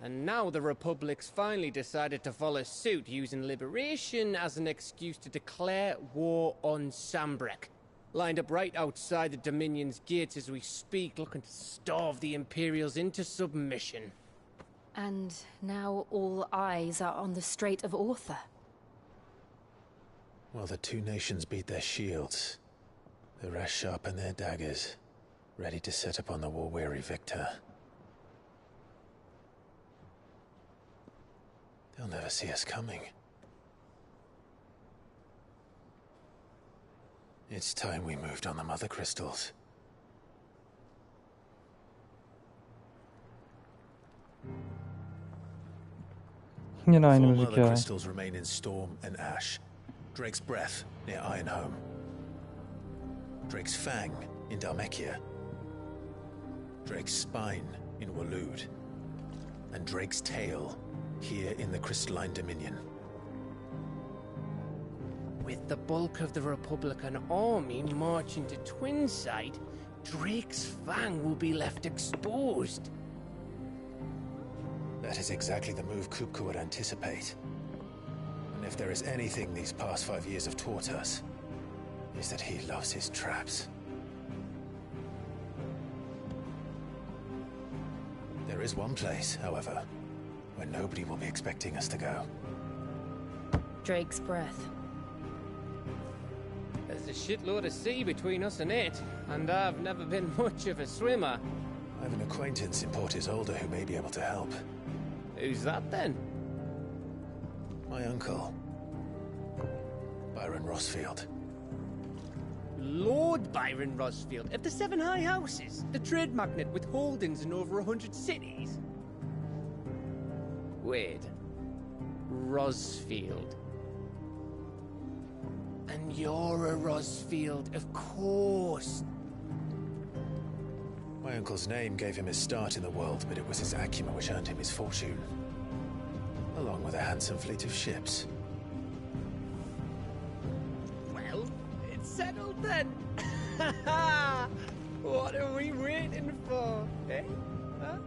And now the Republic's finally decided to follow suit, using liberation as an excuse to declare war on Sanbreque. Lined up right outside the Dominion's gates as we speak, looking to starve the Imperials into submission. And now all eyes are on the Strait of Author. Well, the two nations beat their shields. The rest sharpen their daggers, ready to set upon the war-weary victor. They'll never see us coming. It's time we moved on the Mother Crystals. Yine aynı Four müzik Mother ya. Crystals remain in Storm and Ash. Drake's Breath near Ironhome. Drake's Fang in Dhalmekia. Drake's Spine in Waloed. And Drake's Tail here in the Crystalline Dominion. With the bulk of the Republican army marching to Twinside, Drake's Fang will be left exposed. That is exactly the move Kupka would anticipate. And if there is anything these past 5 years have taught us, is that he loves his traps. There is one place, however, where nobody will be expecting us to go. Drake's Breath. There's a shitload of sea between us and it, and I've never been much of a swimmer. I have an acquaintance in Port Isolde who may be able to help. Who's that then? My uncle, Byron Rosfield. Lord Byron Rosfield of the Seven High Houses, the trade magnate with holdings in over 100 cities. Wait, Rosfield. And you're a Rosfield, of course. My uncle's name gave him his start in the world, but it was his acumen which earned him his fortune. Along with a handsome fleet of ships. Well, it's settled then. What are we waiting for, eh? Huh?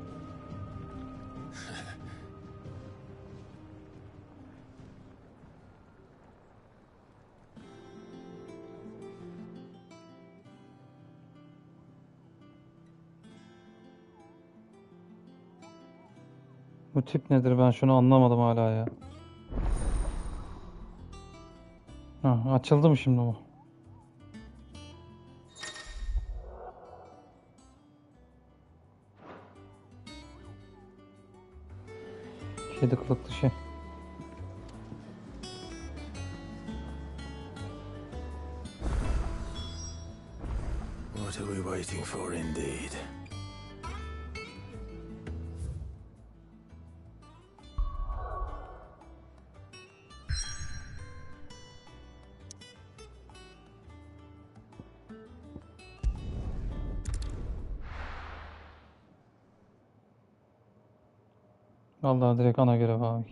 Bu tip nedir, ben şunu anlamadım hala ya. Ha, açıldı mı şimdi bu? Kedi kılıklı şey. What are we waiting for indeed? Vallahi direkt ana görev abi,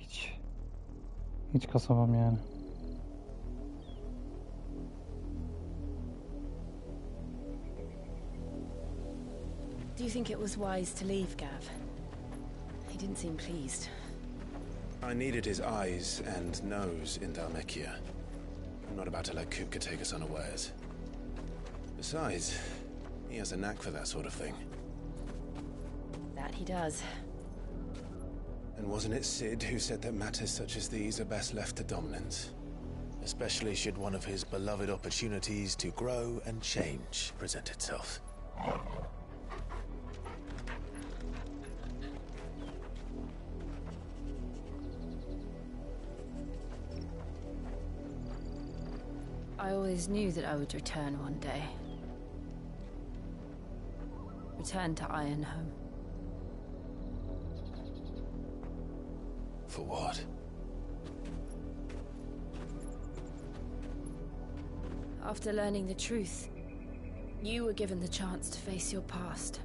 hiç kasamam yani. Do you think it was wise to leave, Gav? He didn't seem pleased. I needed his eyes and nose in Dhalmekia. I'm not about to let Kupka take us unawares. Besides, he has a knack for that sort of thing. That he does. And wasn't it Sid who said that matters such as these are best left to dominance? Especially should one of his beloved opportunities to grow and change present itself. I always knew that I would return one day. Return to Ironhome. For what? After learning the truth, you were given the chance to face your past.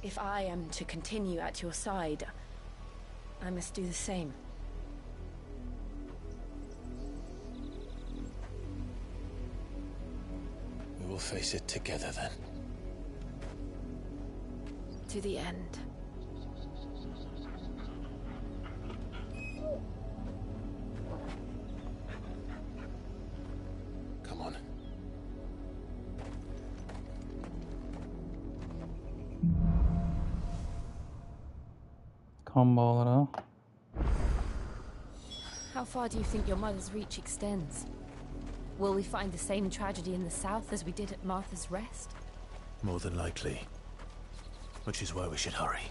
If I am to continue at your side, I must do the same. We will face it together then. To the end. Come on. Kan bağları. How far do you think your mother's reach extends? Will we find the same tragedy in the south as we did at Martha's Rest? More than likely. Which is why we should hurry.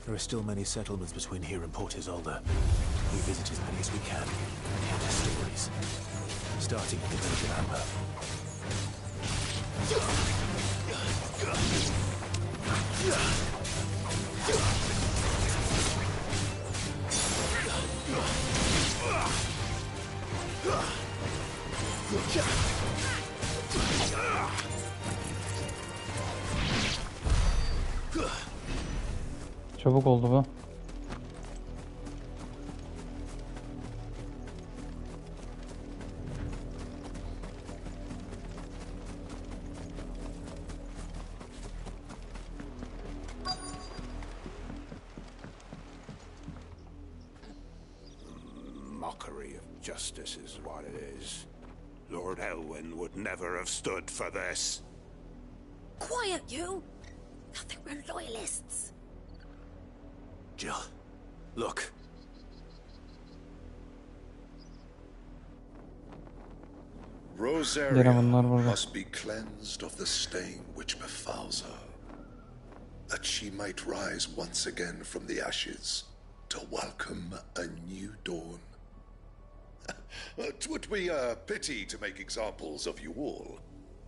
There are still many settlements between here and Port Isolde. We visit as many as we can and hear their stories. Starting with the village of Amber. Çabuk oldu bu. Mockery of justice is what it is. Lord Elwyn would never have stood for this. Quiet, you! Nothing, we're loyalists. Jill, look. Gene bunlar Rosaria burada. must be cleansed of the stain which befouls her, that she might rise once again from the ashes to welcome a new dawn. 'Twould be a pity to make examples of you all,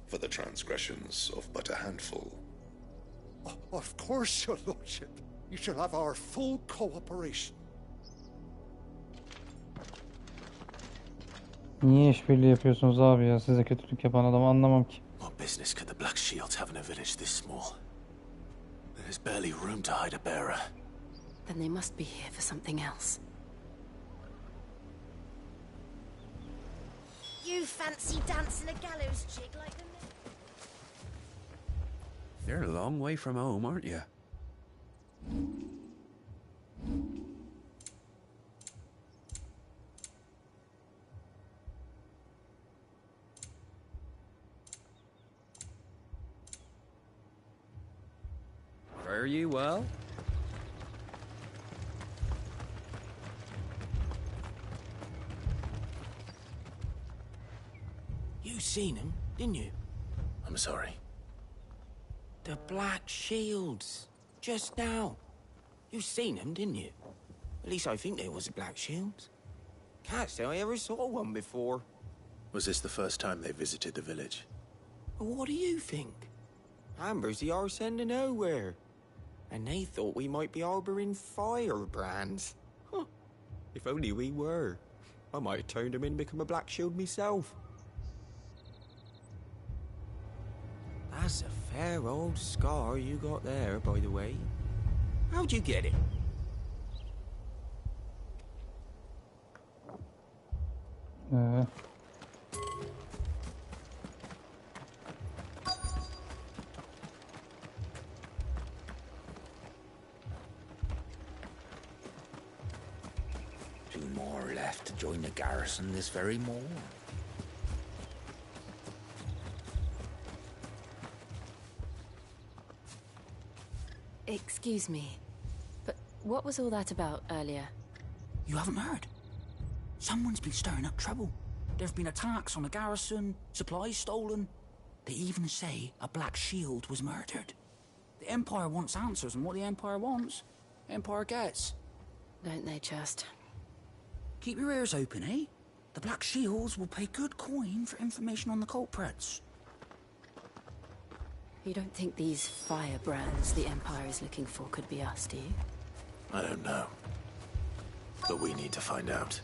for the transgressions of but a handful. Of course, your lordship. You shall have our full cooperation. Niye işbirliği yapıyorsunuz abi ya? Size kötülük yapan adamı anlamam ki. What business could the Black Shields have in a village this small? There's barely room to hide a bearer. Then they must be here for something else. You fancy dancing a gallows jig like the... You're a long way from home, aren't you? Fare you well? You seen him, didn't you? I'm sorry. The Black Shields. Just now. You seen them, didn't you? At least I think there was a Black Shields. Can't say I ever saw one before. Was this the first time they visited the village? Well, what do you think? Amber's the arse end of nowhere. And they thought we might be harboring firebrands. Huh. If only we were. I might have turned him in and become a Black Shield myself. That's a fair old scar you got there, by the way. How'd you get it? Two more left to join the garrison this very morning. Excuse me, but what was all that about earlier? You haven't heard? Someone's been stirring up trouble. There have been attacks on the garrison, supplies stolen. They even say a Black Shield was murdered. The Empire wants answers, and what the Empire wants, Empire gets. Don't they just? Keep your ears open, eh? The Black Shields will pay good coin for information on the culprits. You don't think these firebrands the Empire is looking for could be us, do you? I don't know. But we need to find out.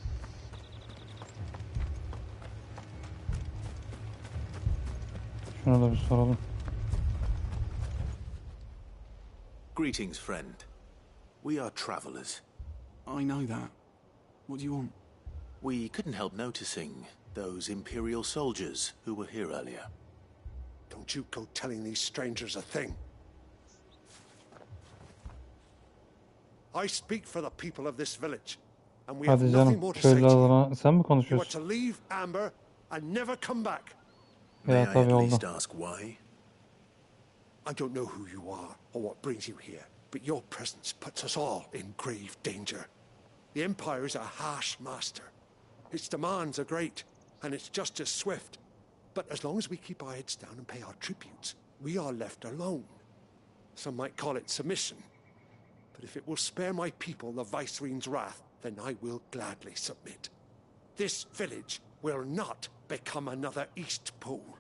Şunu da bir soralım. Greetings, friend. We are travelers. I know that. What do you want? We couldn't help noticing those Imperial soldiers who were here earlier. Don't you go telling these strangers a thing. I speak for the people of this village, and we have Hadi nothing canım. more to say to Şöyle you. adına sen mi You are konuşuyorsun? to leave Amber and never come back. May I tabii at oldu. least ask why? I don't know who you are or what brings you here, but your presence puts us all in grave danger. The Empire is a harsh master. Its demands are great, and its justice swift. But as long as we keep our heads down and pay our tributes, we are left alone. Some might call it submission. But if it will spare my people the Viceroy's wrath, then I will gladly submit. This village will not become another East Pool.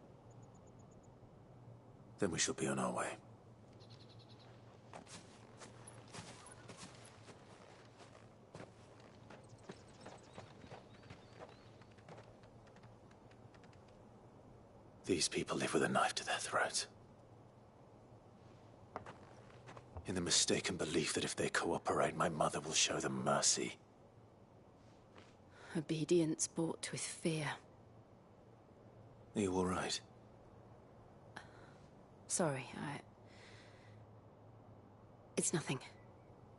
Then we shall be on our way. These people live with a knife to their throats. In the mistaken belief that if they cooperate, my mother will show them mercy. Obedience bought with fear. Are you all right? Sorry, It's nothing.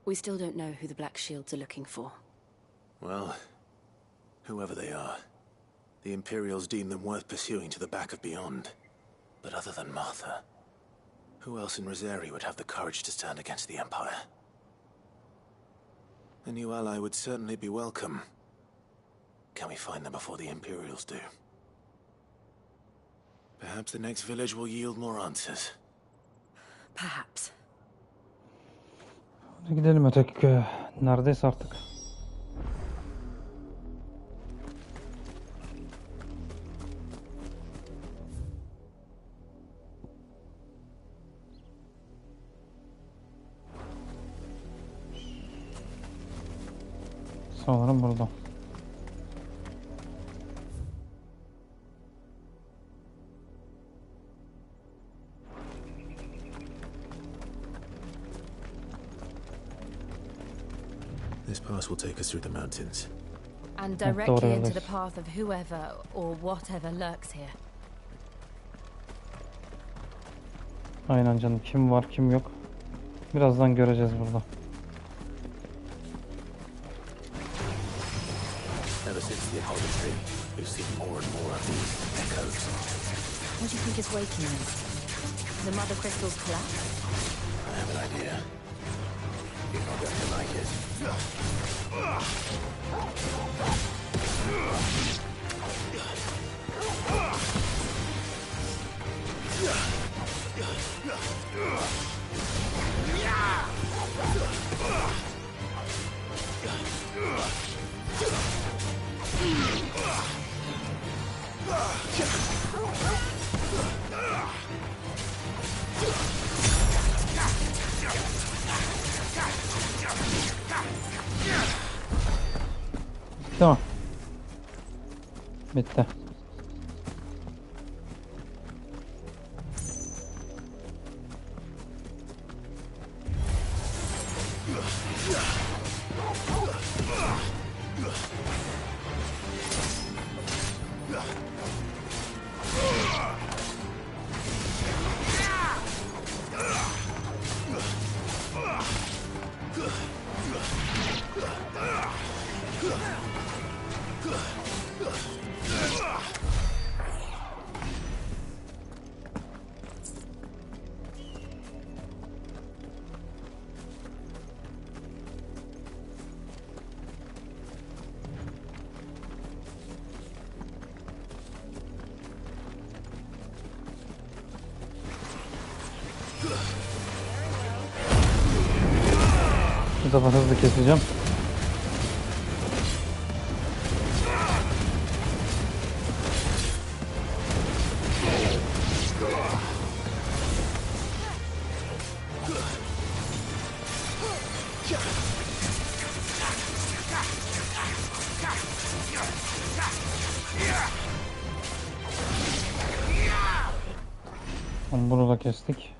We still don't know who the Black Shields are looking for. Well, whoever they are, the Imperials deem them worth pursuing to the back of beyond. But other than Martha, who else in Rosaria would have the courage to stand against the Empire? A new ally would certainly be welcome. Can we find them before the Imperials do? Perhaps the next village will yield more answers. Perhaps. Hadi gidelim öteki köye. Neredeyse artık. Sanırım burada. This pass will take us through the mountains. And directly into the path of whoever or whatever lurks here. Aynen canım. Kim var kim yok. Birazdan göreceğiz burada. Ever since the apology, we've seen more and more of these echoes. What do you think is waking them? The Mothercrystal's collapse? I have an idea. You're not going to like it. Tamam. Bitti. Bu sefer hızlı keseceğim. Bunu da kestik.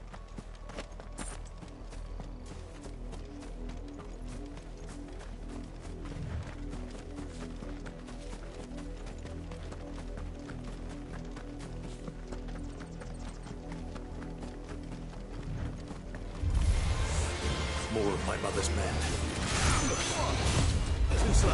More of my mother's men. Too slow.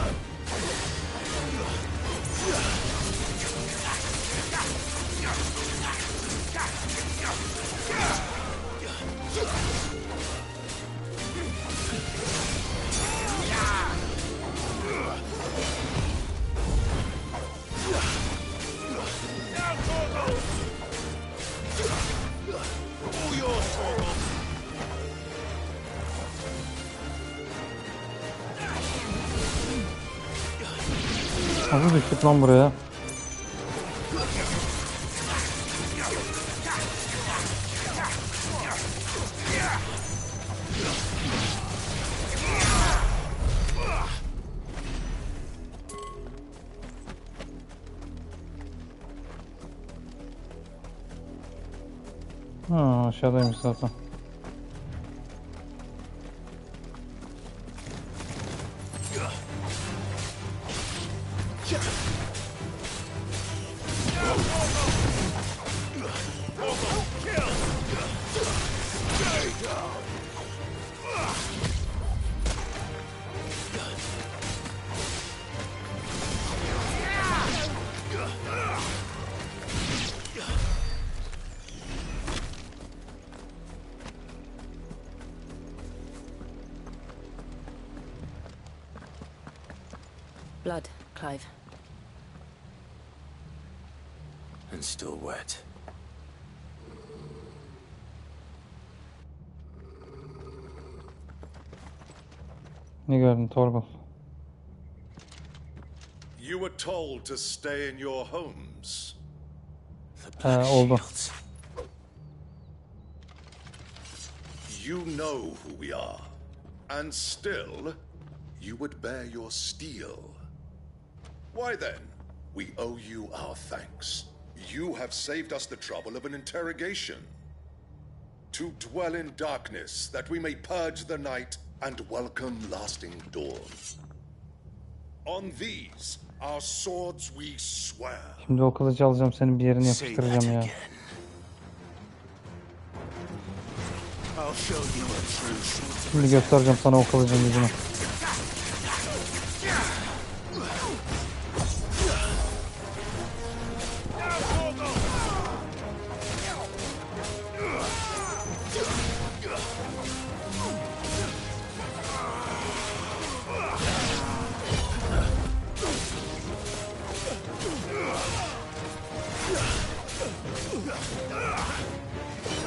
Nasıl düştük lan buraya? Aşağıdaymış zaten. Blood, Clive. And still wet. Ne gördün Torgal? You were told to stay in your homes. Oldu. You know who we are, and still, you would bear your steel. Why then, we owe you our thanks. You have saved us the trouble of an interrogation. To dwell in darkness, that we may purge the night and welcome lasting dawn. On these, our swords we swear. Şimdi o kılıcı alacağım, senin bir yerine yapıştıracağım ya. Şimdi göstereceğim sana o kılıcın gücünü.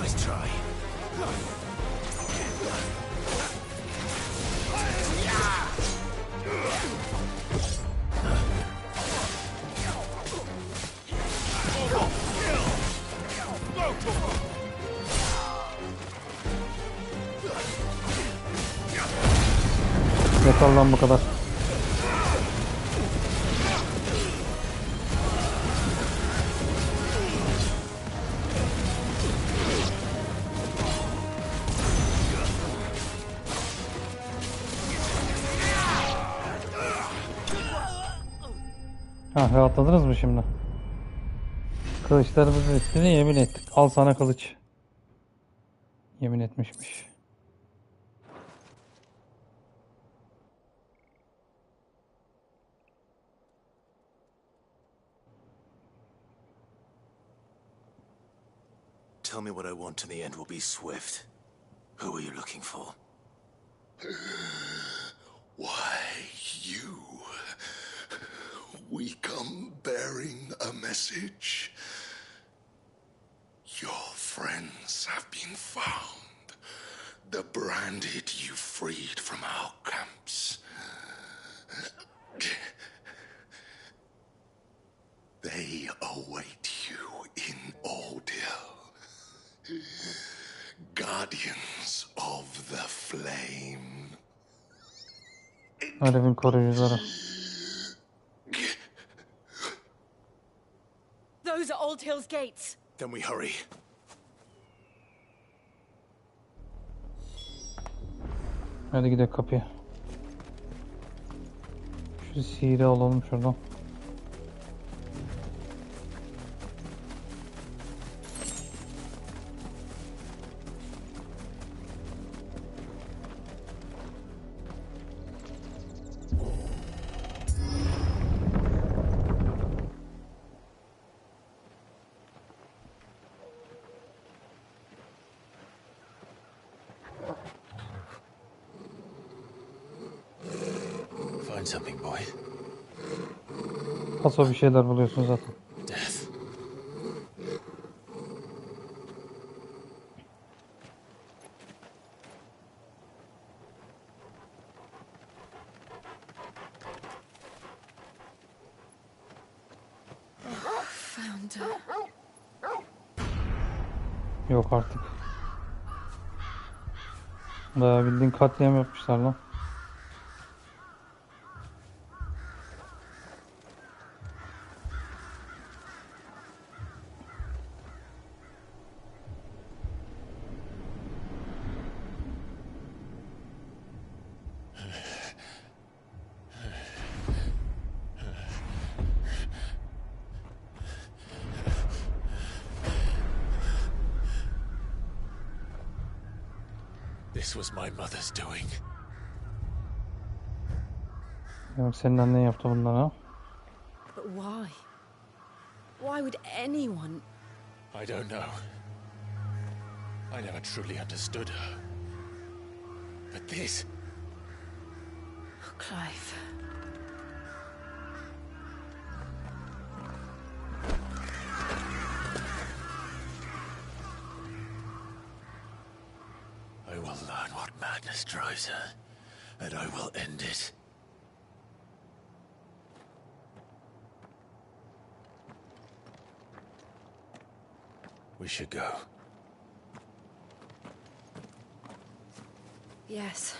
Nice try. Yeter lan bu kadar. Rahatladınız mı şimdi? Kılıçlarımızı üstüne yemin ettik. Al sana kılıç. Yemin etmişmiş. Tell me what I want and the end will be swift. Who are you looking for? Why, you. We come bearing a message. Your friends have been found. The branded you freed from our camps. They await you in ordeal. Guardians of the flame. Alevin koruyucuları. Those are Old Hill's gates. Then we hurry. Hadi gidelim kapıya. Şu sihiri alalım şuradan. Find something, boy. Paso bir şeyler buluyorsun zaten. Death. Found her. Yok artık. Bayağı bildiğin katliam yapmışlar lan. This was my mother's doing. Yok, senin annen yaptı bunları ha. But why? Why would anyone? I don't know. I never truly understood her. But this... Oh, Clive. I will learn what madness drives her, and I will end it. We should go. Yes.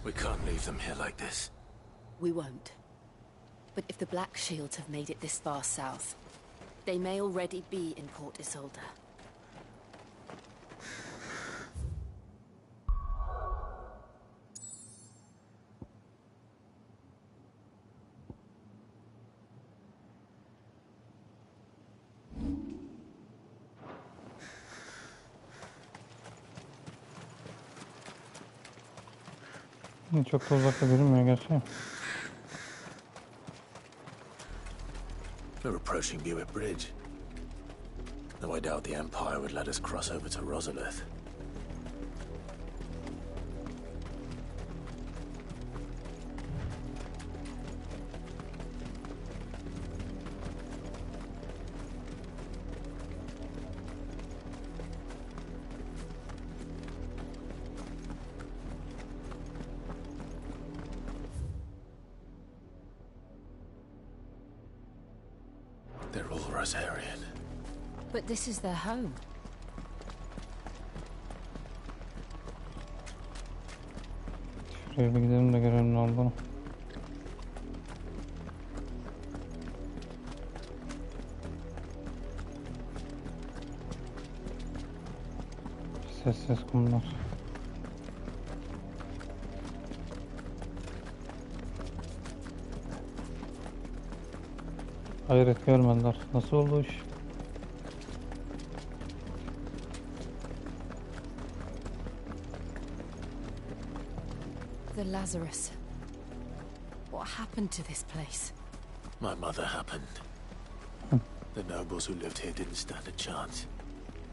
We can't leave them here like this. We won't. But if the Black Shields have made it this far south, they may already be in Port Isolde. Çok da uzakta görünmüyor gerçi. We're approaching Buick Bridge. Though I doubt the Empire would let us cross over to Rosalith. They're all Rosarian. But this is their home. Şuraya bir gidelim de görelim ne olduğunu. Sessiz kumlar. Hayret görmediler. Nasıl oldu iş? The Lazarus. What happened to this place? My mother happened. The nobles who lived here didn't stand a chance.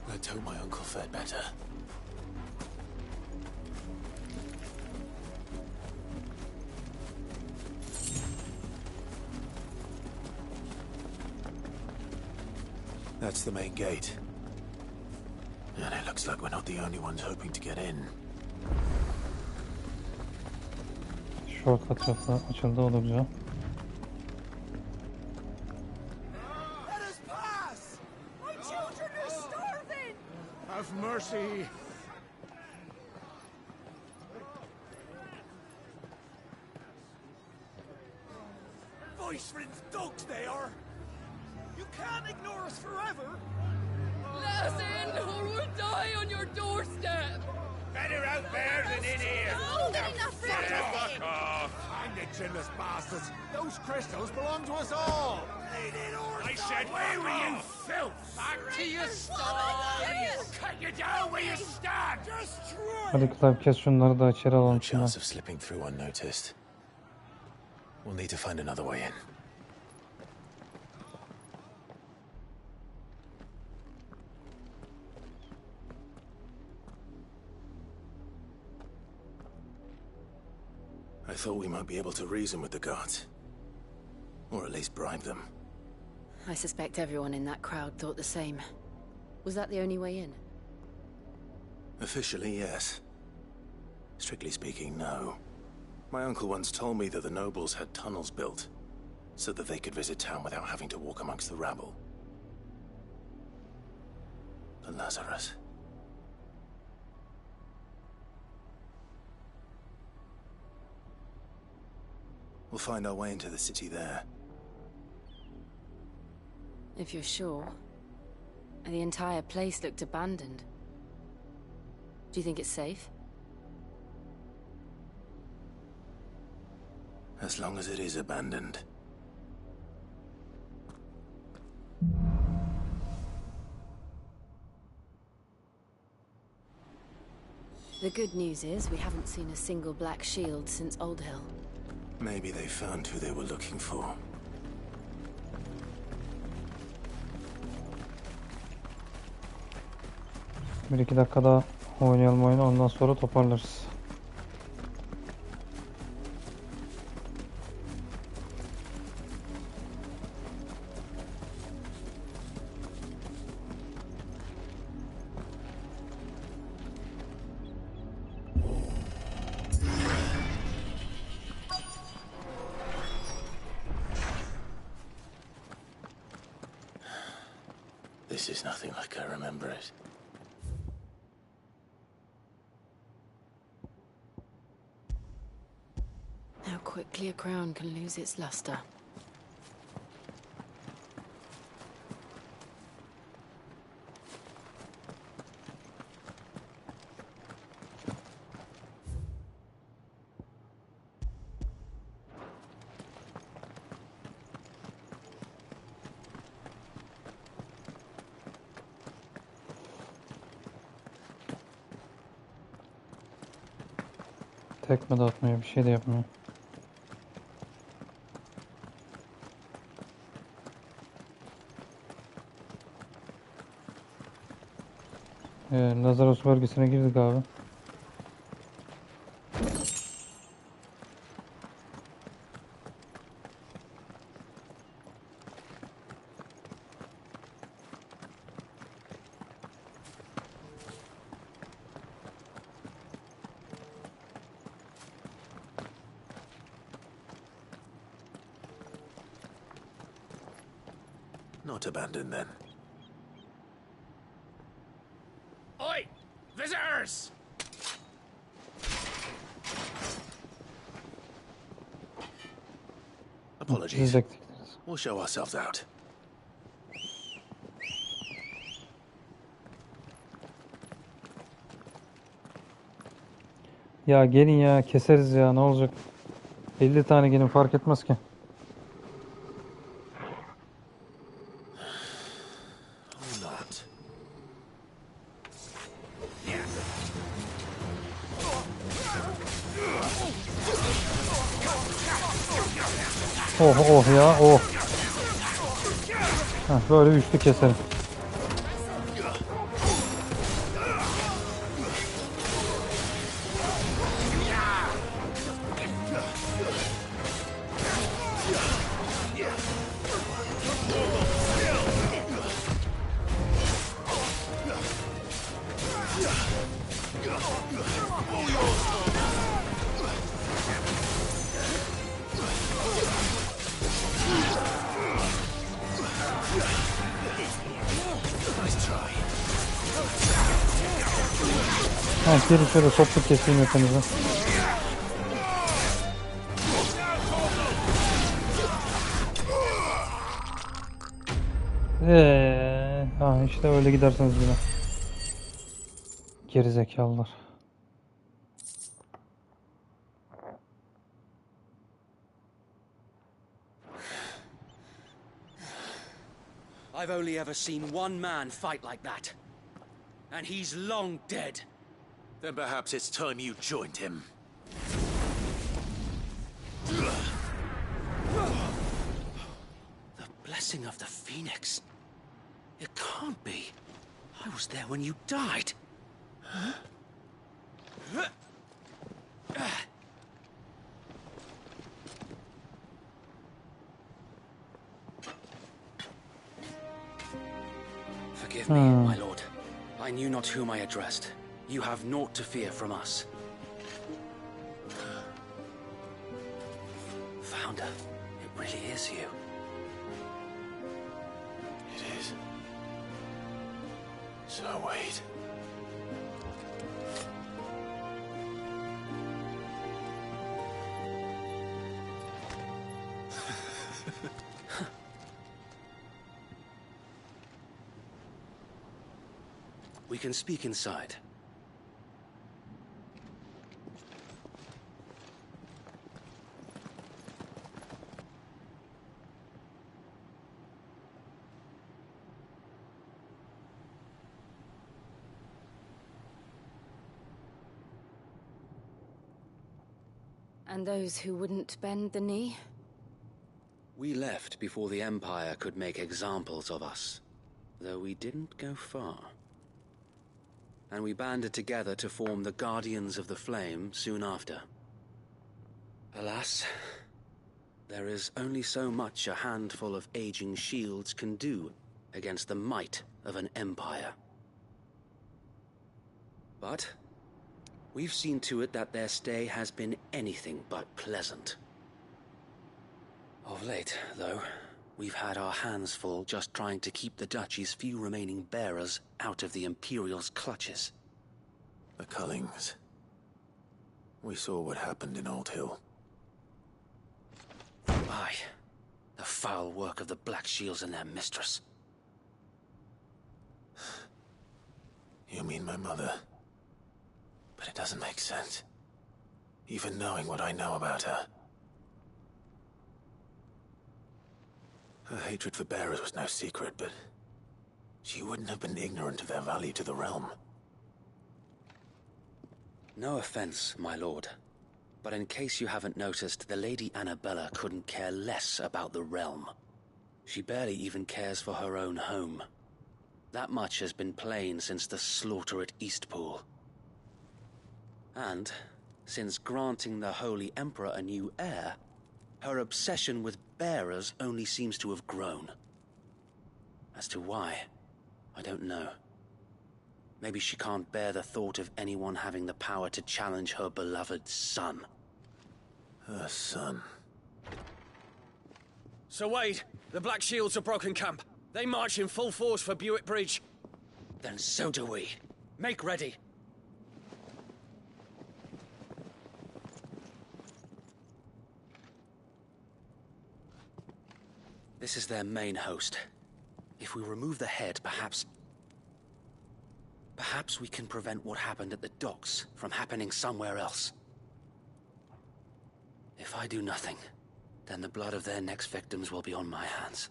Let's hope my uncle fared better. That's the main gate. And it looks like we're not the only ones hoping to get in. Shortcut açıldı, o da güzel. Let us pass! My children are starving! Have mercy! Voice-ridden dogs they are! You can't ignore us forever! Let us in, or we'll die on your doorstep. Better out there than in here. Fuck off! I'm the chinless bastards. Those crystals belong to us all. I said, where were you, filth? Back to your sties. Cut you down where you stand. Hadi Clive kes şunları da içeri alalım şunları. Chance of slipping through unnoticed. We'll need to find another way in. I thought we might be able to reason with the guards. Or at least bribe them. I suspect everyone in that crowd thought the same. Was that the only way in? Officially, yes. Strictly speaking, no. My uncle once told me that the nobles had tunnels built, so that they could visit town without having to walk amongst the rabble. The Lazarus. We'll find our way into the city there. If you're sure. The entire place looked abandoned. Do you think it's safe? As long as it is abandoned. The good news is we haven't seen a single black shield since Old Hill. Maybe they found who they were looking for. Bir iki dakika daha oynayalım oyunu, ondan sonra toparlarız. This is nothing like I remember it. How quickly a crown can lose its luster. Tekme de atmıyor, bir şey de yapmıyor. Lazarus bölgesine girdik abi. Not abandoned then. Oi! Visitors! Apologies. We'll show ourselves out. Ya gelin ya, keseriz ya, ne olacak? 50 tane gelin, fark etmez ki. Oh oh ya, oh. Heh, böyle üçlü keserim. Geri şöyle toplu keseyim hepinizi. Ha işte öyle gidersiniz yine. Gerizekalılar. I've only ever seen one man fight like that. And he's long dead. Then perhaps it's time you joined him. The blessing of the Phoenix. It can't be. I was there when you died. Huh? Forgive me, my lord. I knew not whom I addressed. You have naught to fear from us. Founder, it really is you. It is. So wait. We can speak inside. And those who wouldn't bend the knee? We left before the Empire could make examples of us, though we didn't go far. And we banded together to form the Guardians of the Flame soon after. Alas, there is only so much a handful of aging shields can do against the might of an empire. But we've seen to it that their stay has been anything but pleasant. Of late, though, we've had our hands full just trying to keep the Duchy's few remaining bearers out of the Imperial's clutches. The Cullings. We saw what happened in Old Hill. Aye. The foul work of the Black Shields and their mistress. You mean my mother? But it doesn't make sense. Even knowing what I know about her. Her hatred for bearers was no secret, but she wouldn't have been ignorant of their value to the realm. No offense, my lord, but in case you haven't noticed, the Lady Annabella couldn't care less about the realm. She barely even cares for her own home. That much has been plain since the slaughter at Eastpool. And, since granting the Holy Emperor a new heir, her obsession with bearers only seems to have grown. As to why, I don't know. Maybe she can't bear the thought of anyone having the power to challenge her beloved son. Her son. Sir Wade, the Black Shields have broken camp. They march in full force for Buick Bridge. Then so do we. Make ready. This is their main host. If we remove the head, perhaps we can prevent what happened at the docks from happening somewhere else. If I do nothing, then the blood of their next victims will be on my hands.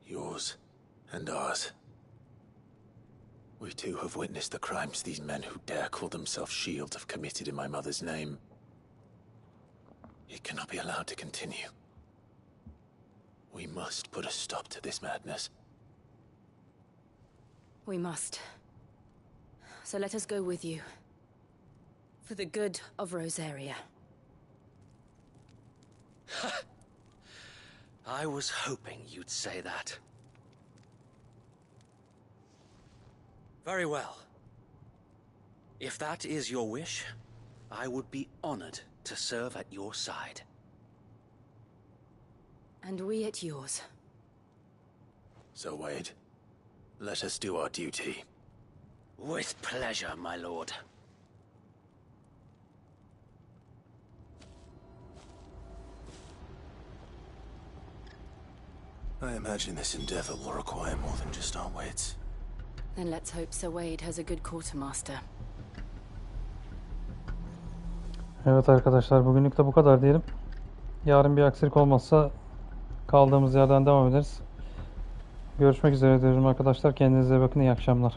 Yours and ours. We too have witnessed the crimes these men who dare call themselves Shields have committed in my mother's name. It cannot be allowed to continue. We must put a stop to this madness. We must. So let us go with you. For the good of Rosaria. I was hoping you'd say that. Very well. If that is your wish, I would be honored to serve at your side. And we at yours. So, Wade, let us do our duty. With pleasure, my lord. I imagine this endeavor will require more than just our wits. Then let's hope Sir Wade has a good quartermaster. Evet arkadaşlar, bugünlük de bu kadar diyelim. Yarın bir aksilik olmazsa kaldığımız yerden devam ederiz. Görüşmek üzere diyorum arkadaşlar. Kendinize bakın. İyi akşamlar.